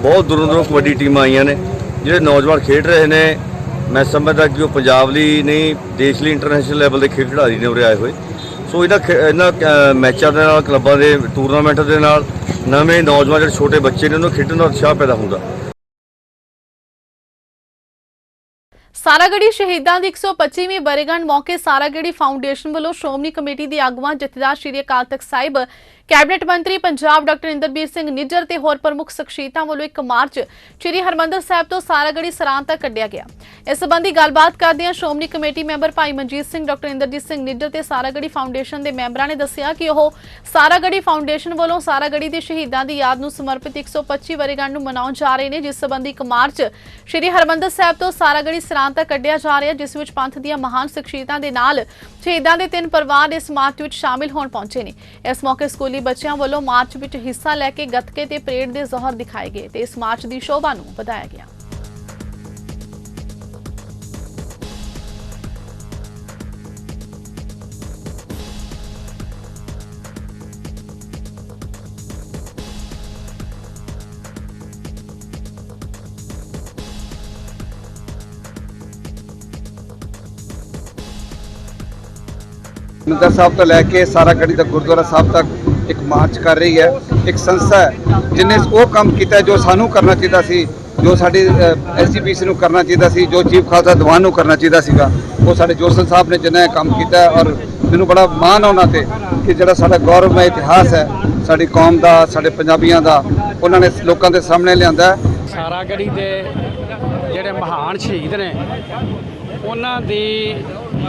ਬਹੁਤ ਦੂਰੋਂ ਕਬੱਡੀ ਟੀਮਾਂ ਆਈਆਂ ਨੇ। ਜਿਹੜੇ ਨੌਜਵਾਨ ਖੇਡ ਰਹੇ ਨੇ, ਮੈਂ ਸਮਝਦਾ ਕਿ ਉਹ ਪੰਜਾਬ ਲਈ ਨਹੀਂ, ਦੇਸ਼ ਲਈ ਇੰਟਰਨੈਸ਼ਨਲ ਲੈਵਲ ਦੇ ਖਿਡਾਰੀ ਨੇ ਉਰੇ ਆਏ ਹੋਏ। ਸੋ ਇਹਨਾਂ ਮੈਚਾਂ ਦੇ ਨਾਲ, ਕਲੱਬਾਂ ਦੇ ਟੂਰਨਾਮੈਂਟ ਦੇ ਨਾਲ ਨਵੇਂ ਨੌਜਵਾਨ ਜਿਹੜੇ ਛੋਟੇ ਬੱਚੇ ਨੇ, ਉਹਨਾਂ ਨੂੰ ਖੇਡਣ ਦਾ ਉਤਸ਼ਾਹ ਪੈਦਾ ਹੁੰਦਾ। ਸਾਰਾਗੜੀ ਸ਼ਹੀਦਾਂ ਦੀ 125ਵੀਂ ਵਰ੍ਹੇਗੰਢ ਮੌਕੇ ਸਾਰਾਗੜੀ ਫਾਊਂਡੇਸ਼ਨ ਵੱਲੋਂ ਸ਼੍ਰੋਮਣੀ ਕਮੇਟੀ ਦੀ ਆਗੂਆਂ ਜਥੇਦਾਰ ਸ਼੍ਰੀ ਅਕਾਲ ਤਖਤ ਸਾਹਿਬ, ਕੈਬਨਿਟ ਮੰਤਰੀ ਪੰਜਾਬ ਡਾਕਟਰ ਇੰਦਰਬੀਰ ਸਿੰਘ ਨਿੱਜਰ ਤੇ ਹੋਰ ਪ੍ਰਮੁੱਖ ਸ਼ਖਸੀਅਤਾਂ ਵੱਲੋਂ ਇੱਕ ਮਾਰਚ ਸ਼੍ਰੀ ਹਰਮੰਦਰ ਸਾਹਿਬ ਤੋਂ ਸਾਰਾਗੜੀ ਸਰਾਂ ਤੱਕ ਕੱਢਿਆ ਗਿਆ। ਇਸ ਸੰਬੰਧੀ ਗੱਲਬਾਤ ਕਰਦਿਆਂ ਸ਼੍ਰੋਮਣੀ ਕਮੇਟੀ ਮੈਂਬਰ ਭਾਈ ਮਨਜੀਤ ਸਿੰਘ, ਡਾਕਟਰ ਇੰਦਰਜੀਤ ਸਿੰਘ ਨਿੱਜਰ ਤੇ ਸਾਰਾਗੜੀ ਫਾਊਂਡੇਸ਼ਨ ਦੇ ਮੈਂਬਰਾਂ ਨੇ ਦੱਸਿਆ ਕਿ ਉਹ ਸਾਰਾਗੜੀ ਫਾਊਂਡੇਸ਼ਨ ਵੱਲੋਂ ਸਾਰਾਗੜੀ ਦੇ ਸ਼ਹੀਦਾਂ ਦੀ ਯਾਦ ਨੂੰ ਸਮਰਪਿਤ 125 ਵਰ੍ਹੇਗੰਢ ਨੂੰ ਮਨਾਉਣ ਜਾ ਰਹੇ ਨੇ, ਜਿਸ ਸੰਬੰਧੀ ਇੱਕ ਮਾਰਚ ਸ਼੍ਰੀ ਹਰਮੰਦਰ ਸਾਹਿਬ ਤੋਂ ਸਾਰਾਗੜੀ ਸਰਾਂ ਤੱਕ ਕੱਢਿਆ ਜਾ ਰਿਹਾ, ਜਿਸ ਵਿੱਚ ਪੰਥ ਦੀਆਂ ਮਹਾਨ ਸ਼ਖਸੀਅਤਾਂ ਦੇ ਨਾਲ ਸ਼ਹੀਦਾਂ ਦੇ 3 ਪਰਿਵਾਰ ਇਸ ਮਾਰਚ ਵਿੱਚ ਸ਼ਾਮਿਲ ਹੋਣ ਪਹੁੰਚੇ ਨੇ। ਇਸ ਮੌਕੇ ਸਕੂਲੀ ਬੱਚਿਆਂ ਵੱਲੋਂ ਮਾਰਚ ਵਿੱਚ ਹਿੱਸਾ ਲੈ ਕੇ ਗੱਤਕੇ ਤੇ ਪਰੇਡ ਦੇ ਜ਼ੋਹਰ ਦਿਖਾਏ ਗਏ ਤੇ ਇਸ ਮਾਰਚ ਦੀ ਸ਼ੋਭਾ ਨੂੰ ਵਧਾਇਆ ਗਿਆ। ਹਰਿਮੰਦਰ ਸਾਹਿਬ ਤੋਂ ਲੈ ਕੇ ਸਾਰਾਗੜੀ ਤੱਕ ਗੁਰਦੁਆਰਾ ਸਾਹਿਬ ਤੱਕ ਇੱਕ ਮਾਰਚ ਕਰ ਰਹੀ ਹੈ। ਇੱਕ ਸੰਸਥਾ ਹੈ ਜਿਹਨੇ ਉਹ ਕੰਮ ਕੀਤਾ ਜੋ ਸਾਨੂੰ ਕਰਨਾ ਚਾਹੀਦਾ ਸੀ, ਜੋ ਸਾਡੀ SGPC ਨੂੰ ਕਰਨਾ ਚਾਹੀਦਾ ਸੀ, ਜੋ ਚੀਫ ਖਾਲਸਾ ਦੀਵਾਨ ਨੂੰ ਕਰਨਾ ਚਾਹੀਦਾ ਸੀਗਾ, ਉਹ ਸਾਡੇ ਜੋਸਨ ਸਾਹਿਬ ਨੇ ਜਿਹਨੇ ਕੰਮ ਕੀਤਾ। ਔਰ ਮੈਨੂੰ ਬੜਾ ਮਾਣ ਉਹਨਾਂ ਤੇ ਕਿ ਜਿਹੜਾ ਸਾਡਾ ਗੌਰਵਮਈ ਇਤਿਹਾਸ ਹੈ ਸਾਡੀ ਕੌਮ ਦਾ, ਸਾਡੇ ਪੰਜਾਬੀਆਂ ਦਾ, ਉਹਨਾਂ ਨੇ ਲੋਕਾਂ ਦੇ ਸਾਹਮਣੇ ਲਿਆਂਦਾ। ਸਾਰਾਗੜੀ ਦੇ ਜਿਹੜੇ ਮਹਾਨ ਸ਼ਹੀਦ ਨੇ, ਉਹਨਾਂ ਦੀ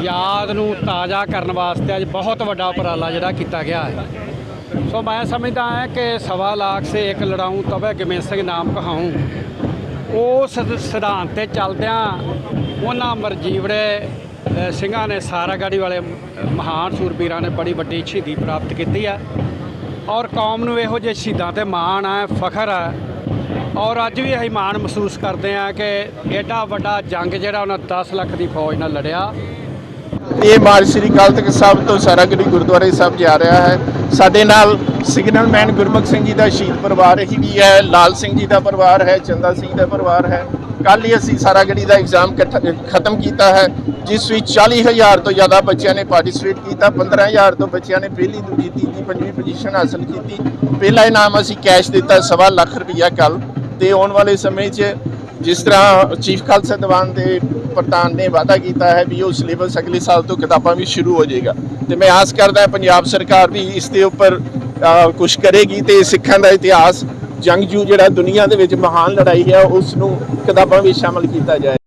ਯਾਦ ਨੂੰ ਤਾਜ਼ਾ ਕਰਨ ਵਾਸਤੇ ਅੱਜ ਬਹੁਤ ਵੱਡਾ ਉਪਰਾਲਾ ਜਿਹੜਾ ਕੀਤਾ ਗਿਆ ਹੈ। सो मैं समझदा है कि 1.25 लाख से एक लड़ाऊं तबे गमेश सिंह नाम कहाऊं। उस सिद्धांत ते चलदियां उन्हां मरजीवड़े ਸਿੰਘਾਂ ने सारागढ़ी वाले महान सूरबीरां ने बड़ी वड्डी शहीदी प्राप्त की है और कौम नूं इहो ਜਿਹੇ शहीदां ते माण है, फखर है। और अज भी असीं माण महसूस करते हैं कि एडा वड्डा जंग जिहड़ा उन्हां 10 ਲੱਖ ਦੀ फौज नाल लड़िया। ਇਹ ਮਾਰਚ ਸ੍ਰੀ ਅਕਾਲ ਤਖਤ ਸਾਹਿਬ ਤੋਂ ਸਾਰਾਗੜ੍ਹੀ ਗੁਰਦੁਆਰੇ ਸਾਹਿਬ ਜਾ ਰਿਹਾ ਹੈ। ਸਾਡੇ ਨਾਲ ਸਿਗਨਲਮੈਨ ਗੁਰਮੁਖ ਸਿੰਘ ਜੀ ਦਾ ਸ਼ਹੀਦ ਪਰਿਵਾਰ ਹੀ ਵੀ ਹੈ, ਲਾਲ ਸਿੰਘ ਜੀ ਦਾ ਪਰਿਵਾਰ ਹੈ, ਚੰਦਾ ਸਿੰਘ ਦਾ ਪਰਿਵਾਰ ਹੈ। ਕੱਲ੍ਹ ਹੀ ਅਸੀਂ ਸਾਰਾਗੜ੍ਹੀ ਦਾ ਐਗਜ਼ਾਮ ਖਤਮ ਕੀਤਾ ਹੈ, ਜਿਸ ਵਿੱਚ 40,000 ਤੋਂ ਜ਼ਿਆਦਾ ਬੱਚਿਆਂ ਨੇ ਪਾਰਟਿਸਿਪੇਟ ਕੀਤਾ। 15,000 ਤੋਂ ਬੱਚਿਆਂ ਨੇ ਪਹਿਲੀ, ਦੂਜੀ, ਤੀਜੀ, ਪੰਜਵੀਂ ਪੋਜੀਸ਼ਨ ਹਾਸਲ ਕੀਤੀ। ਪਹਿਲਾ ਇਨਾਮ ਅਸੀਂ ਕੈਸ਼ ਦਿੱਤਾ 1.25 ਲੱਖ ਰੁਪਈਆ ਕੱਲ੍ਹ, ਤੇ ਆਉਣ ਵਾਲੇ ਸਮੇਂ 'ਚ ਜਿਸ ਤਰ੍ਹਾਂ ਚੀਫ ਖਾਲਸਾ ਦੀਵਾਨ ਦੇ ਪ੍ਰਧਾਨ ਨੇ ਵਾਅਦਾ ਕੀਤਾ ਹੈ ਵੀ ਉਹ ਸਿਲੇਬਸ ਅਗਲੇ ਸਾਲ ਤੋਂ ਕਿਤਾਬਾਂ ਵੀ ਸ਼ੁਰੂ ਹੋ ਜਾਏਗਾ, ਤੇ ਮੈਂ ਆਸ ਕਰਦਾ ਪੰਜਾਬ ਸਰਕਾਰ ਵੀ ਇਸ ਦੇ ਉੱਪਰ ਕੁਛ ਕਰੇਗੀ ਤੇ ਸਿੱਖਾਂ ਦਾ ਇਤਿਹਾਸ ਜੰਗਜੂ ਜਿਹੜਾ ਦੁਨੀਆ ਦੇ ਵਿੱਚ ਮਹਾਨ ਲੜਾਈ ਹੈ ਉਸ ਨੂੰ ਕਿਤਾਬਾਂ ਵਿੱਚ ਸ਼ਾਮਲ ਕੀਤਾ ਜਾਏ।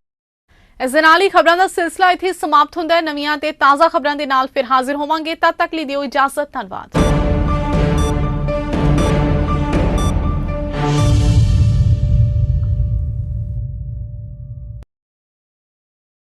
ਇਸ ਦੇ ਨਾਲ ਹੀ ਖਬਰਾਂ ਦਾ ਸਿਲਸਿਲਾ ਇੱਥੇ ਸਮਾਪਤ ਹੁੰਦਾ ਹੈ। ਨਵੀਆਂ ਤੇ ਤਾਜ਼ਾ ਖਬਰਾਂ ਦੇ ਨਾਲ ਫਿਰ ਹਾਜ਼ਰ ਹੋਵਾਂਗੇ। ਤਦ ਤੱਕ ਲਈ ਦਿਓ ਇਜਾਜ਼ਤ। ਧੰਨਵਾਦ।